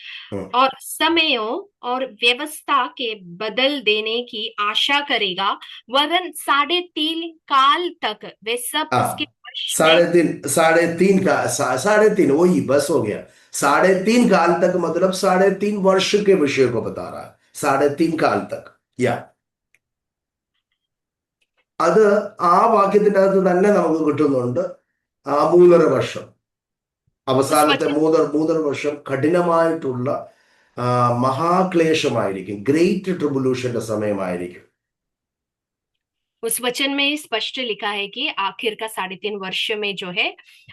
और समयों और व्यवस्था के बदल देने की आशा करेगा, वरन 3.5 काल तक वे सब उसके 3.5 वही बस हो गया. 3.5 काल तक मतलब 3.5 वर्ष के विषय को बता रहा है. 3.5 काल तक. അത് ആ വാക്യത്തിന്റെ അകത്ത് തന്നെ നമുക്ക് കിട്ടുന്നുണ്ട്. 3.5 വർഷം, അവസാനത്തെ 3.5 വർഷം കഠിനമായിട്ടുള്ള മഹാക്ലേശമായിരിക്കും, ഗ്രേറ്റ് ട്രിബുലേഷന്റെ സമയമായിരിക്കും. उस वचन में स्पष्ट लिखा है कि आखिर का 3.5 वर्ष में जो है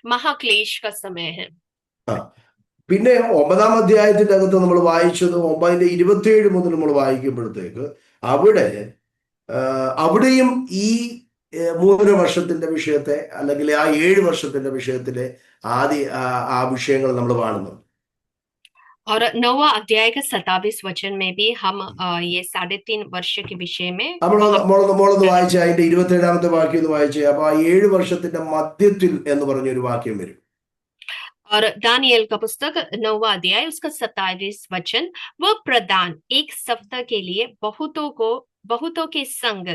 महाक्लेश का समय है. പിന്നെ 9-ാം അധ്യായത്തിന്റെ അകത്ത് നമ്മൾ വായിച്ചത് 9:27 മുതൽ നമ്മൾ വായിക്കുമ്പോഴത്തേക്ക് അവിടെയും ഈ 3 വർഷത്തിന്റെ വിഷയത്തെ അല്ലെങ്കിൽ ആ 7 വർഷത്തിന്റെ വിഷയത്തിലെ ആ വിഷയങ്ങൾ നമ്മൾ കാണുന്നു. और 9वां अध्याय का 27 वचन में भी हम ये 3.5 वर्ष के विषय में നമ്മളൊന്ന് വായിച്ച അതിന്റെ 27-ാമത്തെ വാക്യം ഒന്ന് വായിച്ചേ. അപ്പൊ ആ 7 വർഷത്തിന്റെ മധ്യത്തിൽ എന്ന് പറഞ്ഞൊരു വാക്യം വരും. और दानियल का पुस्तक 9वां अध्याय उसका 27 वचन, वह प्रधान एक सप्ताह के लिए बहुतों के संग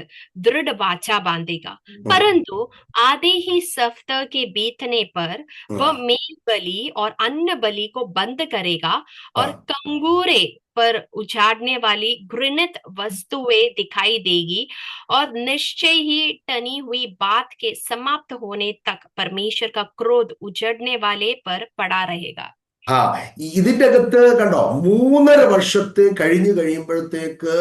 दृढ़ वाचा बांधेगा, परंतु आधे ही सप्ताह के बीतने पर वह मेल बलि और अन्न बलि को बंद करेगा और कंगूरे पर उजाड़ने वाली घृणित वस्तुएं दिखाई देगी और निश्चय ही टनी हुई बात के समाप्त होने तक परमेश्वर का क्रोध उजड़ने वाले पर पड़ा रहेगा. ഇതിന്റെ അകത്ത് കണ്ടോ, 3.5 വർഷത്തെ കഴിയുമ്പോഴത്തേക്ക്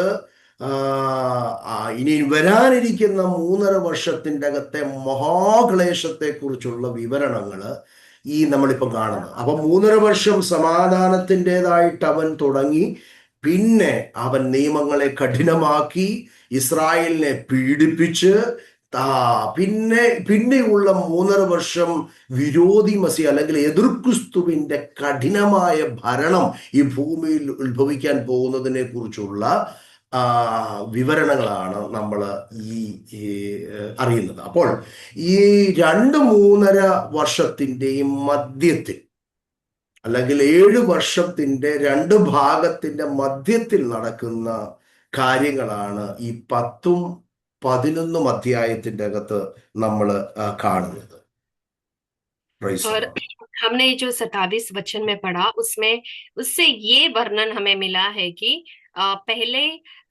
ഇനി വരാനിരിക്കുന്ന 3.5 വർഷത്തിന്റെ അകത്തെ മഹാക്ലേശത്തെ കുറിച്ചുള്ള വിവരണങ്ങള് ഈ നമ്മളിപ്പം കാണുന്നത്. അപ്പൊ 3.5 വർഷം സമാധാനത്തിൻ്റെതായിട്ട് അവൻ തുടങ്ങി പിന്നെ അവൻ നിയമങ്ങളെ കഠിനമാക്കി ഇസ്രായേലിനെ പീഡിപ്പിച്ച് പിന്നെയുള്ള 3.5 വർഷം വിരോധി മസി അല്ലെങ്കിൽ എതിർക്രിസ്തുവിന്റെ കഠിനമായ ഭരണം ഈ ഭൂമിയിൽ ഉത്ഭവിക്കാൻ പോകുന്നതിനെ കുറിച്ചുള്ള വിവരണങ്ങളാണ് നമ്മൾ ഈ അറിയുന്നത്. അപ്പോൾ ഈ 2-3.5 വർഷത്തിൻ്റെയും മധ്യത്തിൽ അല്ലെങ്കിൽ 7 വർഷത്തിന്റെ 2 ഭാഗത്തിന്റെ മധ്യത്തിൽ നടക്കുന്ന കാര്യങ്ങളാണ് ഈ 10-11 അധ്യായത്തിന്റെ അകത്ത് നമ്മൾ കാണുന്നത്. और हमने जो 27 वचन में पढ़ा उसमें उससे ये वर्णन हमें मिला है कि पहले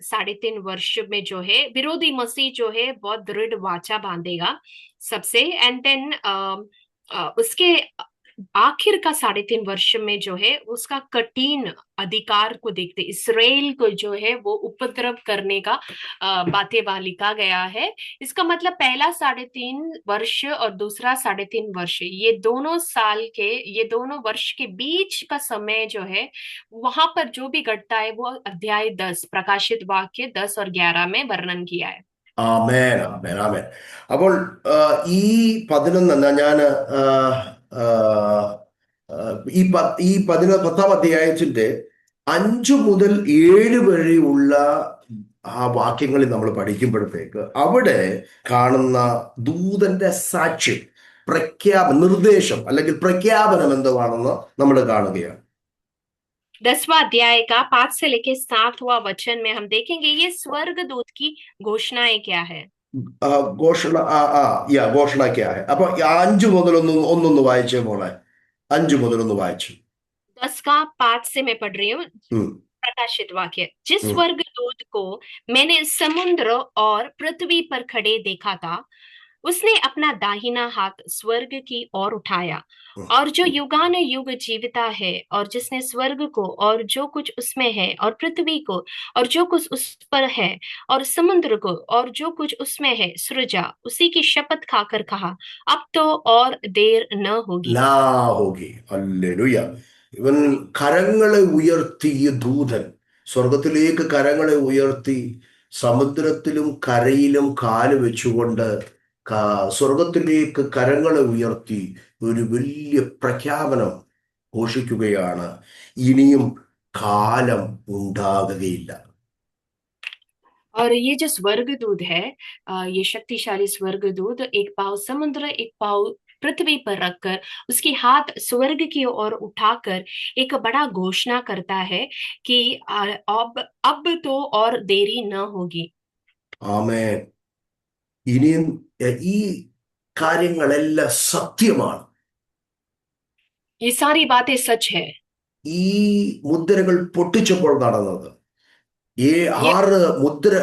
3.5 वर्ष में जो है विरोधी मसीह जो है बहुत दृढ़ वाचा बांधेगा सबसे, एंड देन उसके आखिर का 3.5 वर्ष में जो है उसका कठिन अधिकार को देखते इसराइल को जो है वो उपद्रव करने का बातें वहां लिखा गया है। इसका मतलब पहला 3.5 वर्ष और दूसरा 3.5 वर्ष, ये दोनों वर्ष के बीच का समय जो है वहां पर जो भी घटता है वो अध्याय 10 प्रकाशित वाक्य 10 और 11 में वर्णन किया है। ആമേൻ, ആമേൻ, ആമേൻ. അപ്പോൾ ഈ 11 ഞാൻ ഈ 10ാം അധ്യായത്തിന്റെ 5 മുതൽ 7 വരെയുള്ള ആ വാക്യങ്ങളിൽ നമ്മൾ പഠിക്കുമ്പോഴത്തേക്ക് അവിടെ കാണുന്ന ദൂതന്റെ സാക്ഷ്യം, നിർദ്ദേശം അല്ലെങ്കിൽ പ്രഖ്യാപനം എന്തുവാണെന്ന് നമ്മൾ കാണുകയാണ്. 10वां अध्याय का 5 से लेके 7वां वचन में हम देखेंगे ये स्वर्गदूत की घोषणाएं क्या है। ഘോഷണ ക്യാ ഹെ. അപ്പൊ 5 മുതൽ ഒന്നൊന്ന് വായിച്ചേ മോളെ. 5 മുതൽ ഒന്ന് വായിച്ചു. 10 का 5 से मैं पढ़ रही हूँ। प्रकाशित वाक्य, जिस स्वर्गदूत को मैंने समुद्र और पृथ्वी पर खड़े देखा था उसने अपना दाहिना हाथ स्वर्ग की ओर उठाया, और जो युगान युग जीविता है और जिसने स्वर्ग को और जो कुछ उसमें है और पृथ्वी को और जो कुछ उस पर है और समुद्र को और जो कुछ उसमें है सृजा, उसी की शपथ खाकर कहा अब तो और देर न होगी। ഹല്ലേലൂയ. ഇവൻ കരങ്ങളെ ഉയർത്തിയ ദൂതൻ സ്വർഗത്തിലേക്ക് കരങ്ങളെ ഉയർത്തി സമുദ്രത്തിലും കരയിലും കാല് വെച്ചുകൊണ്ട് സ്വർഗത്തിലേക്ക് കരങ്ങളെ ഉയർത്തി ഒരു വലിയ പ്രഖ്യാപനം ഘോഷിക്കുകയാണ്. ഇനിയും കാലം ഉണ്ടാകുകയില്ല. और ये जो स्वर्गदूत है, ये शक्तिशाली स्वर्गदूत एक पाँव समुद्र एक पाँव पृथ्वी पर रखकर उसकी हाथ स्वर्ग की ओर उठाकर एक बड़ा घोषणा करता है कि अब तो और देरी न होगी। ആമേൻ. ഇനിയും ഈ കാര്യങ്ങളെല്ലാം സത്യമാണ്. ये सारी बातें सच है। ഈ മുദ്രകൾ പൊട്ടിച്ചപ്പോൾ നടന്നത്, ഈ 6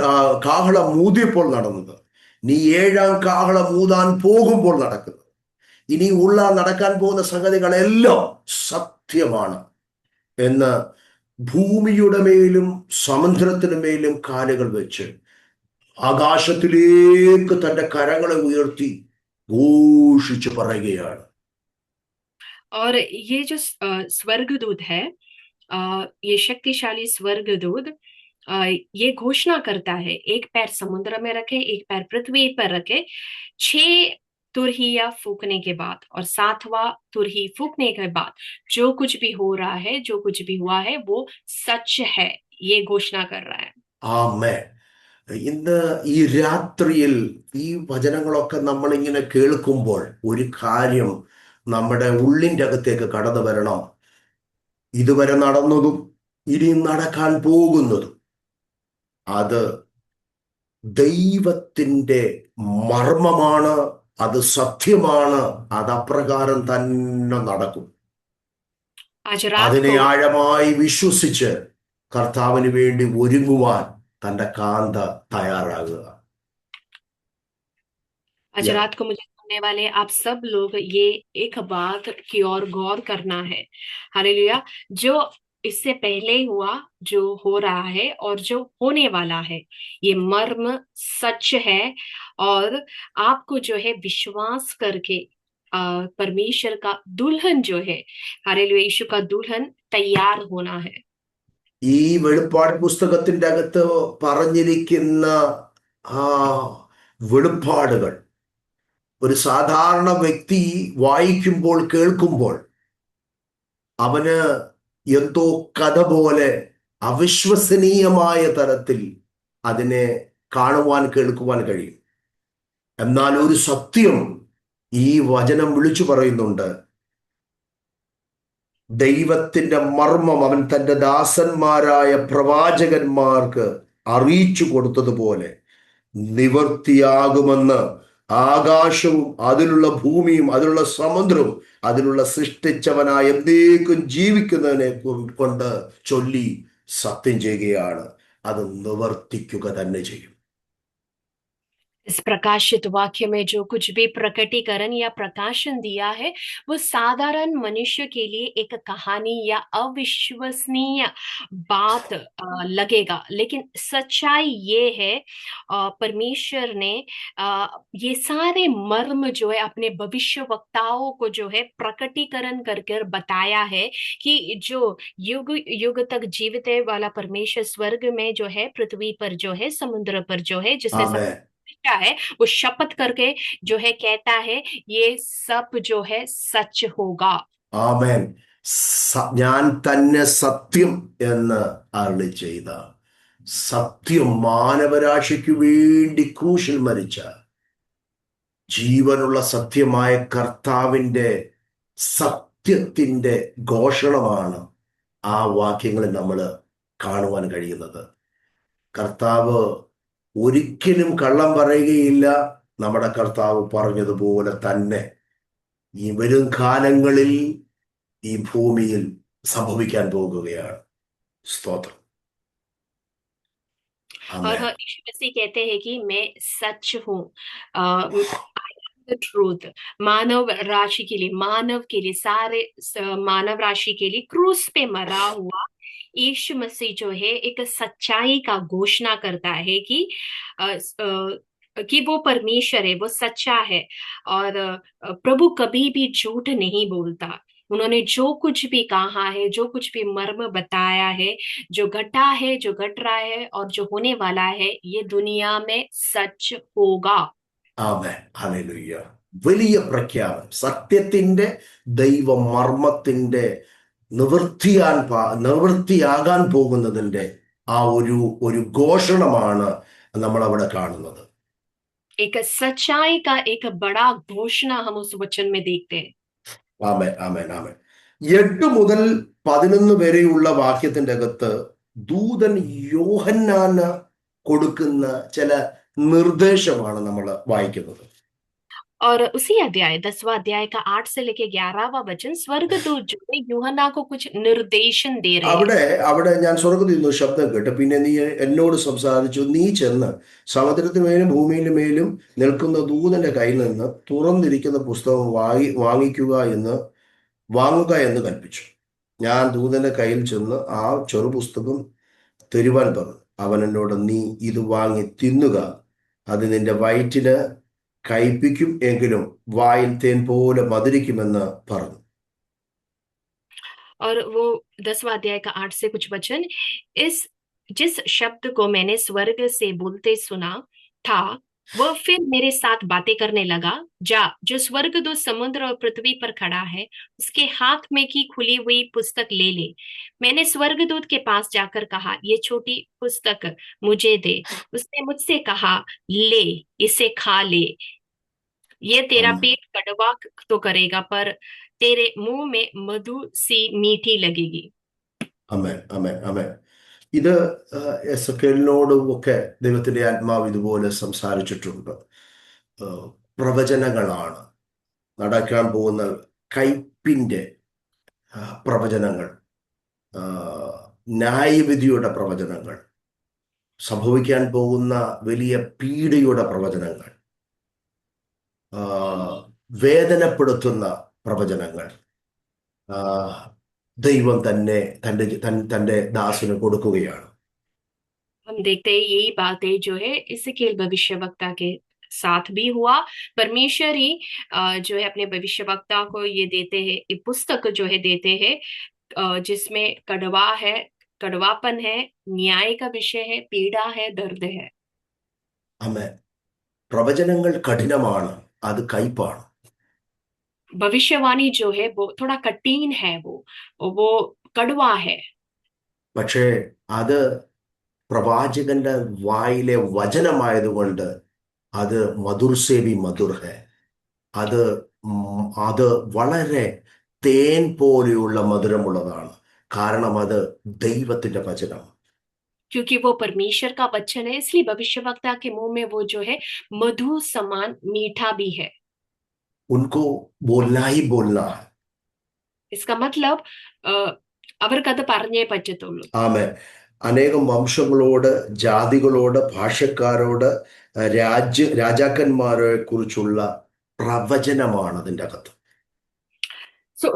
കാഹളം ഊതിയപ്പോൾ നടന്നത്, നീ 7ാം കാഹളം ഊതാൻ പോകുമ്പോൾ നടക്കുന്നത്, ഇനി നടക്കാൻ പോകുന്ന സംഗതികളെല്ലാം സത്യമാണ് എന്ന് ഭൂമിയുടെ മേലും സമുദ്രത്തിന് മേലും കാലുകൾ വെച്ച് ആകാശത്തിലേക്ക് തന്റെ കരങ്ങളെ ഉയർത്തി ഘോഷിച്ചു പറയുകയാണ്. और ये जो स्वर्गदूत है, ये शक्तिशाली स्वर्गदूत ये घोषणा करता है, एक पैर समुद्र में रखे एक पैर पृथ्वी पर रखे, 6 तुरहिया फूकने के बाद और 7वां तुरही फूकने के बाद जो कुछ भी हो रहा है, जो कुछ भी हुआ है वो सच है, ये घोषणा कर रहा है। ആമേൻ. ഇന്ന് ഈ രാത്രിയിൽ ഈ വചനങ്ങളൊക്കെ നമ്മളിങ്ങനെ കേൾക്കുമ്പോൾ ഒരു കാര്യം നമ്മുടെ ഉള്ളിൻ്റെ അകത്തേക്ക് കടന്നു വരണം. ഇതുവരെ നടന്നതും ഇനിയും നടക്കാൻ പോകുന്നതും അത് ദൈവത്തിൻ്റെ മർമ്മമാണ്, അത് സത്യമാണ്, അത് അപ്രകാരം തന്നെ നടക്കും. അതിനെ ആഴമായി വിശ്വസിച്ച് കർത്താവിന് വേണ്ടി ഒരുങ്ങുവാൻ തന്റെ കാന്ത തയ്യാറാകുക. आज रात को मुझे सुनने वाले आप सब लोग ये एक बात की ओर गौर करना है, हालेलुया, जो इससे पहले हुआ, जो हो रहा है और जो होने वाला है, ये मर्म सच है। और आपको जो है विश्वास करके परमेश्वर का दुल्हन जो है, हालेलुया, यीशु का दुल्हन तैयार होना है। ഈ വെളിപ്പാട് പുസ്തകത്തിന്റെ അകത്ത് പറഞ്ഞിരിക്കുന്ന ആ വെളിപ്പാടുകൾ ഒരു സാധാരണ വ്യക്തി വായിക്കുമ്പോൾ, കേൾക്കുമ്പോൾ അവന് എന്തോ കഥ പോലെ അവിശ്വസനീയമായ തരത്തിൽ അതിനെ കാണുവാൻ, കേൾക്കുവാൻ കഴിയും. എന്നാൽ ഒരു സത്യം ഈ വചനം വിളിച്ചു പറയുന്നുണ്ട്. ദൈവത്തിന്റെ മർമ്മം അവൻ തന്റെ ദാസന്മാരായ പ്രവാചകന്മാർക്ക് അറിയിച്ചു കൊടുത്തതുപോലെ നിവർത്തിയാകുമെന്ന് ആകാശവും അതിലുള്ള ഭൂമിയും അതിലുള്ള സമുദ്രവും അതിലുള്ള സൃഷ്ടിച്ചവനായ എന്നേക്കും ജീവിക്കുന്നതിനെ കൊണ്ട് ചൊല്ലി സത്യം ചെയ്യുകയാണ്. അത് നിവർത്തിക്കുക തന്നെ ചെയ്യും. इस प्रकाशित वाक्य में जो कुछ भी प्रकटीकरण या प्रकाशन दिया है वो साधारण मनुष्य के लिए एक कहानी या अविश्वसनीय बात लगेगा, लेकिन सच्चाई ये है परमेश्वर ने ये सारे मर्म जो है अपने भविष्य वक्ताओं को जो है प्रकटीकरण कर कर बताया है कि जो युग युग तक जीवित है वाला परमेश्वर स्वर्ग में जो है, पृथ्वी पर जो है, समुद्र पर जो है, जिसने सब ആമേൻ, क्या है वो शपथ करके जो है कहता है ये सब जो है सच होगा। ആമേൻ. ഞാൻ തന്നെ സത്യം എന്ന് അരുളി ചെയ്ത സത്യം, മാനവരാശിക്ക് വേണ്ടി ക്രൂശിൽ മരിച്ച ജീവനുള്ള സത്യമായ കർത്താവിൻ്റെ സത്യത്തിൻ്റെ ഘോഷണമാണ് ആ വാക്യങ്ങളിൽ നമ്മൾ കാണുവാൻ കഴിയുന്നത്. കർത്താവ് ഒരിക്കലും കള്ളം പറയുകയില്ല. നമ്മുടെ കർത്താവ് പറഞ്ഞതുപോലെ തന്നെ ഈ വരും കാലങ്ങളിൽ ഈ ഭൂമിയിൽ സംഭവിക്കാൻ പോകുകയാണ്. സ്തോത്രം. और ആമേൻ. यीशु मसीह कहते हैं कि मैं सच हूँ, ट्रूथ। मानव राशि के लिए, मानव के लिए, सारे मानव राशि के लिए क्रूस पे मरा हुआ यीशु मसीह जो है एक सच्चाई का घोषणा करता है कि वो परमेश्वर है, वो सच्चा है। और प्रभु कभी भी झूठ नहीं बोलता। उन्होंने जो कुछ भी कहा है, जो कुछ भी मर्म बताया है, जो घटा है, जो घट रहा है और जो होने वाला है, ये दुनिया में सच होगा। ആമേൻ. ഹല്ലേലൂയ. വലിയ പ്രഖ്യാപനം. സത്യത്തിന്റെ ദൈവ മർമ്മത്തിന്റെ നിവൃത്തിയാകാൻ പോകുന്നതിന്റെ ആ ഒരു ഒരു ഘോഷണമാണ് നമ്മൾ അവിടെ കാണുന്നത്. एक सच्चाई का एक बड़ा घोषणा हम उस वचन में देखते हैं। ആമേൻ, ആമേൻ, ആമേൻ. 8 മുതൽ 11 വരെയുള്ള വാക്യത്തിന്റെ അകത്ത് ദൂതൻ യോഹന്നാന് കൊടുക്കുന്ന ചില നിർദ്ദേശമാണ് നമ്മൾ വായിക്കുന്നത്. और उसी अध्याय 10वां अध्याय का 8 से लेके 11वां वचन स्वर्गदूत जो है यूहन्ना को कुछ निर्देशन दे रहे हैं। അവിടെ അവിടെ ഞാൻ സ്വർഗ്ഗത്തിൽ നിന്ന് ശബ്ദം കേട്ടു. പിന്നെ നീ എന്നോട് സംസാരിച്ചു. നീ ചെന്ന് സമുദ്രത്തിന് മേലും ഭൂമിയിന് മേലും നിൽക്കുന്ന ദൂതന്റെ കയ്യിൽ നിന്ന് തുറന്നിരിക്കുന്ന പുസ്തകം വാങ്ങുക എന്ന് കൽപ്പിച്ചു. ഞാൻ ദൂതന്റെ കയ്യിൽ ചെന്ന് ആ ചെറുപുസ്തകം തരുവാൻ പറഞ്ഞു. അവൻ എന്നോട്, നീ ഇത് വാങ്ങി തിന്നുക, അത് നിന്റെ വയറ്റിന് കയ്പിക്കും, എങ്കിലും വായിൽ തേൻ പോലെ മധുരിക്കുമെന്ന് പറഞ്ഞു. और वो 10वां अध्याय का 8 से कुछ वचन, इस जिस शब्द को मैंने स्वर्ग से बोलते सुना था वह फिर मेरे साथ बातें करने लगा। जा, जो स्वर्गदूत समुद्र और पृथ्वी पर खड़ा है उसके हाथ में की खुली हुई पुस्तक ले ले। मैंने स्वर्गदूत के पास जाकर कहा, ये छोटी पुस्तक मुझे दे। उसने मुझसे कहा, ले, इसे खा ले। ये तेरा ആമേൻ, पेट कड़वा तो करेगा पर तेरे मुंह में मधु सी मीठी लगेगी। ആമേൻ, ആമേൻ, ആമേൻ. ഇത് എസെക്കേലിനോടും ഒക്കെ ദൈവത്തിന്റെ ആത്മാവ് ഇതുപോലെ സംസാരിച്ചിട്ടുണ്ട്. പ്രവചനങ്ങളാണ് നടക്കാൻ പോകുന്ന കയ്പിന്റെ പ്രവചനങ്ങൾ, ന്യായവിധിയുടെ പ്രവചനങ്ങൾ, സംഭവിക്കാൻ പോകുന്ന വലിയ പീഡയുടെ പ്രവചനങ്ങൾ, വേദനപ്പെടുത്തുന്ന പ്രവചനങ്ങൾ ദൈവം തന്നെ തന്റെ ദാസന് കൊടുക്കുകയാണ്. हम देखते हैं यही बातें जो है इस्राएल भविष्यवक्ता के साथ भी हुआ। परमेश्वर ही जो है अपने भविष्यवक्ता को ये देते हैं, ये पुस्तक जो है देते हैं जिसमें कड़वा है, कड़वापन है, न्याय का विषय है, पीड़ा है, दर्द है। ആമേൻ. പ്രവചനങ്ങൾ കഠിനമാണ്, അത് കയ്പാണ്. भविष्यवाणी जो है वो थोड़ा कठिन है, वो कड़वा है। പക്ഷേ അത് പ്രവാചകന്റെ വായിലെ വചനമായതുകൊണ്ട് അത് മധുർസേവി മധുർ ഹെ. അത് അത് വളരെ തേൻ പോലെയുള്ള മധുരമുള്ളതാണ്. കാരണം അത് ദൈവത്തിന്റെ വചനം. क्योंकि वो परमेश्वर का वचन है, इसलिए भविष्यवक्ता के मुंह में वो जो है मधु समान मीठा भी है। उनको बोलना ही बोलना है. इसका मतलब അവർക്കത് പറഞ്ഞേ പറ്റത്തുള്ളൂ. ആമേൻ. അനേകം വംശങ്ങളോട്, ജാതികളോട്, ഭാഷക്കാരോട്, രാജാക്കന്മാരെ കുറിച്ചുള്ള പ്രവചനമാണ് അതിൻ്റെ അകത്ത്. सो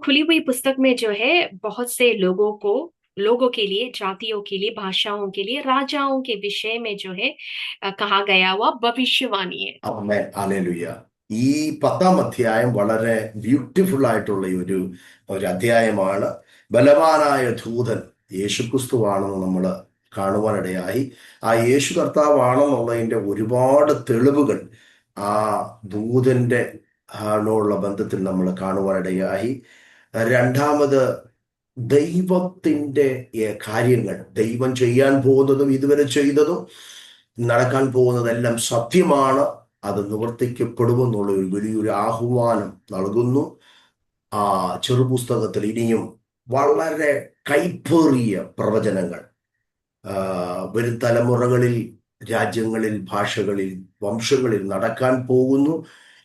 खुली हुई पुस्तक में जो है बहुत से लोगों के लिए, जातियों के लिए, भाषाओं के लिए, राजाओं के विषय में जो है कहा गया हुआ भविष्यवाणी है। ആമേൻ. ഹല്ലേലൂയ. ഈ 10-ാം അധ്യായം വളരെ ബ്യൂട്ടിഫുൾ ആയിട്ടുള്ള ഒരു അധ്യായമാണ്. ബലവാനായ ദൂതൻ യേശുക്രിസ്തുവാണെന്ന് നമ്മൾ കാണുവാനിടയായി. ആ യേശു കർത്താവാണെന്നുള്ളതിൻ്റെ ഒരുപാട് തെളിവുകൾ ആ ദൂതന്റെ ആണുള്ള ബന്ധത്തിൽ നമ്മൾ കാണുവാനിടയായി. രണ്ടാമത്, ദൈവത്തിൻ്റെ കാര്യങ്ങൾ, ദൈവം ചെയ്യാൻ പോകുന്നതും ഇതുവരെ ചെയ്തതും നടക്കാൻ പോകുന്നതെല്ലാം സത്യമാണ്, അത് നിവർത്തിക്കപ്പെടുമെന്നുള്ള ഒരു വലിയൊരു ആഹ്വാനം നൽകുന്നു. ആ ചെറുപുസ്തകത്തിൽ ഇനിയും വളരെ കൈപ്പേറിയ പ്രവചനങ്ങൾ വരും തലമുറകളിൽ, രാജ്യങ്ങളിൽ, ഭാഷകളിൽ, വംശങ്ങളിൽ നടക്കാൻ പോകുന്നു.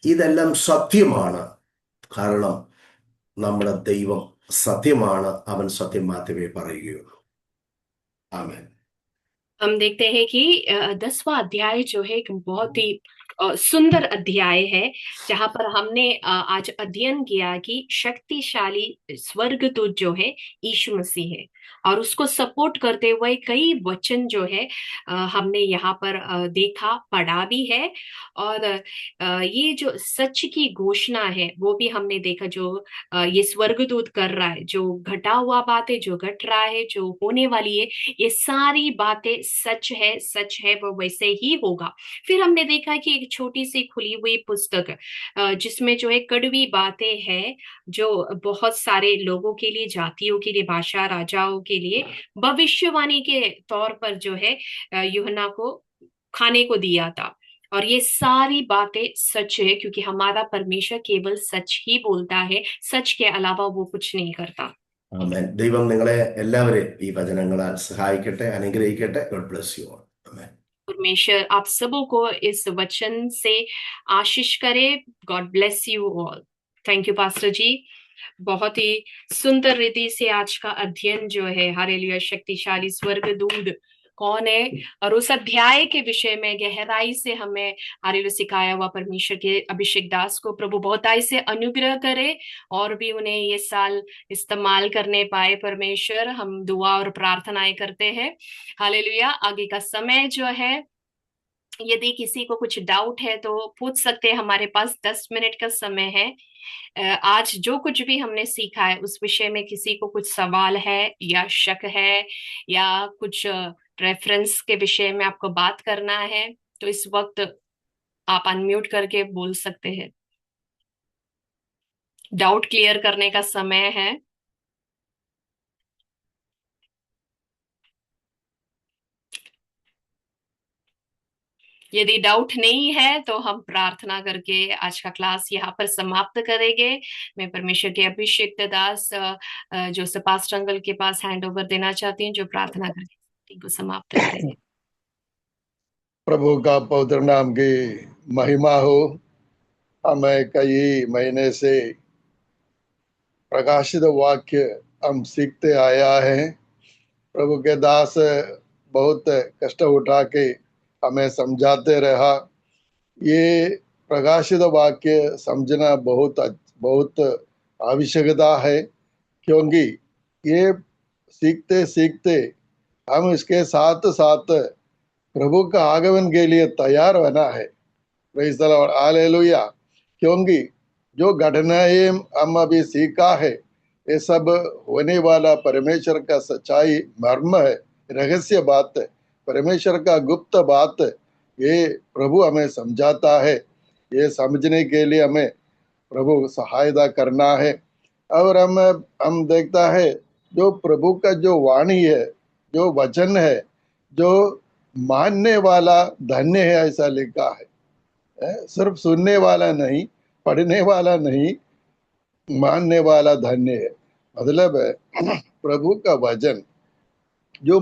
ഇതെല്ലാം സത്യമാണ്. കാരണം നമ്മുടെ ദൈവം സത്യമാണ്, അവൻ സത്യം മാത്രമേ പറയുകയുള്ളൂ. ആമേൻ. हम देखते हैं कि 10वां अध्याय जो है एक बहुत ही सुंदर अध्याय है, जहां पर हमने आज अध्ययन किया कि शक्तिशाली स्वर्गदूत जो है यीशु मसीह है, और उसको सपोर्ट करते हुए कई वचन जो है हमने यहाँ पर देखा, पढ़ा भी है। और ये जो सच की घोषणा है वो भी हमने देखा, जो ये स्वर्गदूत कर रहा है, जो घटा हुआ बात है, जो घट रहा है, जो होने वाली है, ये सारी बातें सच है, वो वैसे ही होगा। फिर हमने देखा कि एक छोटी सी खुली हुई पुस्तक जिसमें जो है कड़वी बातें हैं, जो बहुत सारे लोगों के लिए, जातियों के लिए, भाषा, राजाओं के लिए भविष्यवाणी के तौर पर जो है यूहन्ना को खाने को दिया था। और ये सारी बातें सच है, क्योंकि हमारा परमेश्वर केवल सच ही बोलता है, सच के अलावा वो कुछ नहीं करता। ആമേൻ. ദൈവം നിങ്ങളെ എല്ലാവരെയും ഈ വചനങ്ങളാൽ സഹായിക്കട്ടെ, അനുഗ്രഹിക്കട്ടെ. God bless you all. ആമേൻ. परमेश्वर आप सबों को इस वचन से आशीष करे। God bless you all. Thank you pastor ji. बहुत ही सुंदर रीति से आज का अध्ययन जो है, हालेलुया, शक्तिशाली स्वर्गदूत कौन है, और उस अध्याय के विषय में गहराई से हमें हालेलुया सिखाया हुआ परमेश्वर के अभिषेक दास को प्रभु बहुताई से अनुग्रह करे, और भी उन्हें ये साल इस्तेमाल करने पाए। परमेश्वर, हम दुआ और प्रार्थनाएं करते हैं। हालेलुया। आगे का समय जो है, यदि किसी को कुछ डाउट है तो पूछ सकते हैं। हमारे पास 10 मिनट का समय है। आज जो कुछ भी हमने सीखा है उस विषय में किसी को कुछ सवाल है या शक है, या कुछ रेफरेंस के विषय में आपको बात करना है, तो इस वक्त आप अनम्यूट करके बोल सकते हैं। डाउट क्लियर करने का समय है। यदि डाउट नहीं है तो हम प्रार्थना करके आज का क्लास यहाँ पर समाप्त करेंगे। मैं परमेश्वर के अभिषेक दास जो पास्टर अंकल के पास हैंड ओवर देना चाहती हूँ, जो प्रार्थना करके को समाप्त करेंगे। प्रभु का पवित्र नाम की महिमा हो। हमें कई महीने से प्रकाशित वाक्य हम सीखते आया है। प्रभु के दास बहुत कष्ट उठा के हमें समझाते रहा। ये प्रकाशित वाक्य समझना बहुत आवश्यकता है, क्योंकि ये सीखते सीखते हम इसके साथ साथ प्रभु का आगमन के लिए तैयार होना है। Praise the Lord, hallelujah. क्योंकि जो घटनाएं हम अभी सीखा है, ये सब होने वाला परमेश्वर का सच्चाई मर्म है, रहस्य बात है, परमेश्वर का गुप्त बात है। ये प्रभु हमें समझाता है। ये समझने के लिए हमें प्रभु सहायता करना है। और हम देखता है जो प्रभु का जो वाणी है, जो वचन है, जो मानने वाला धन्य है, ऐसा लिखा है। सिर्फ सुनने वाला नहीं, पढ़ने वाला नहीं, मानने वाला धन्य है। मतलब प्रभु का वचन जो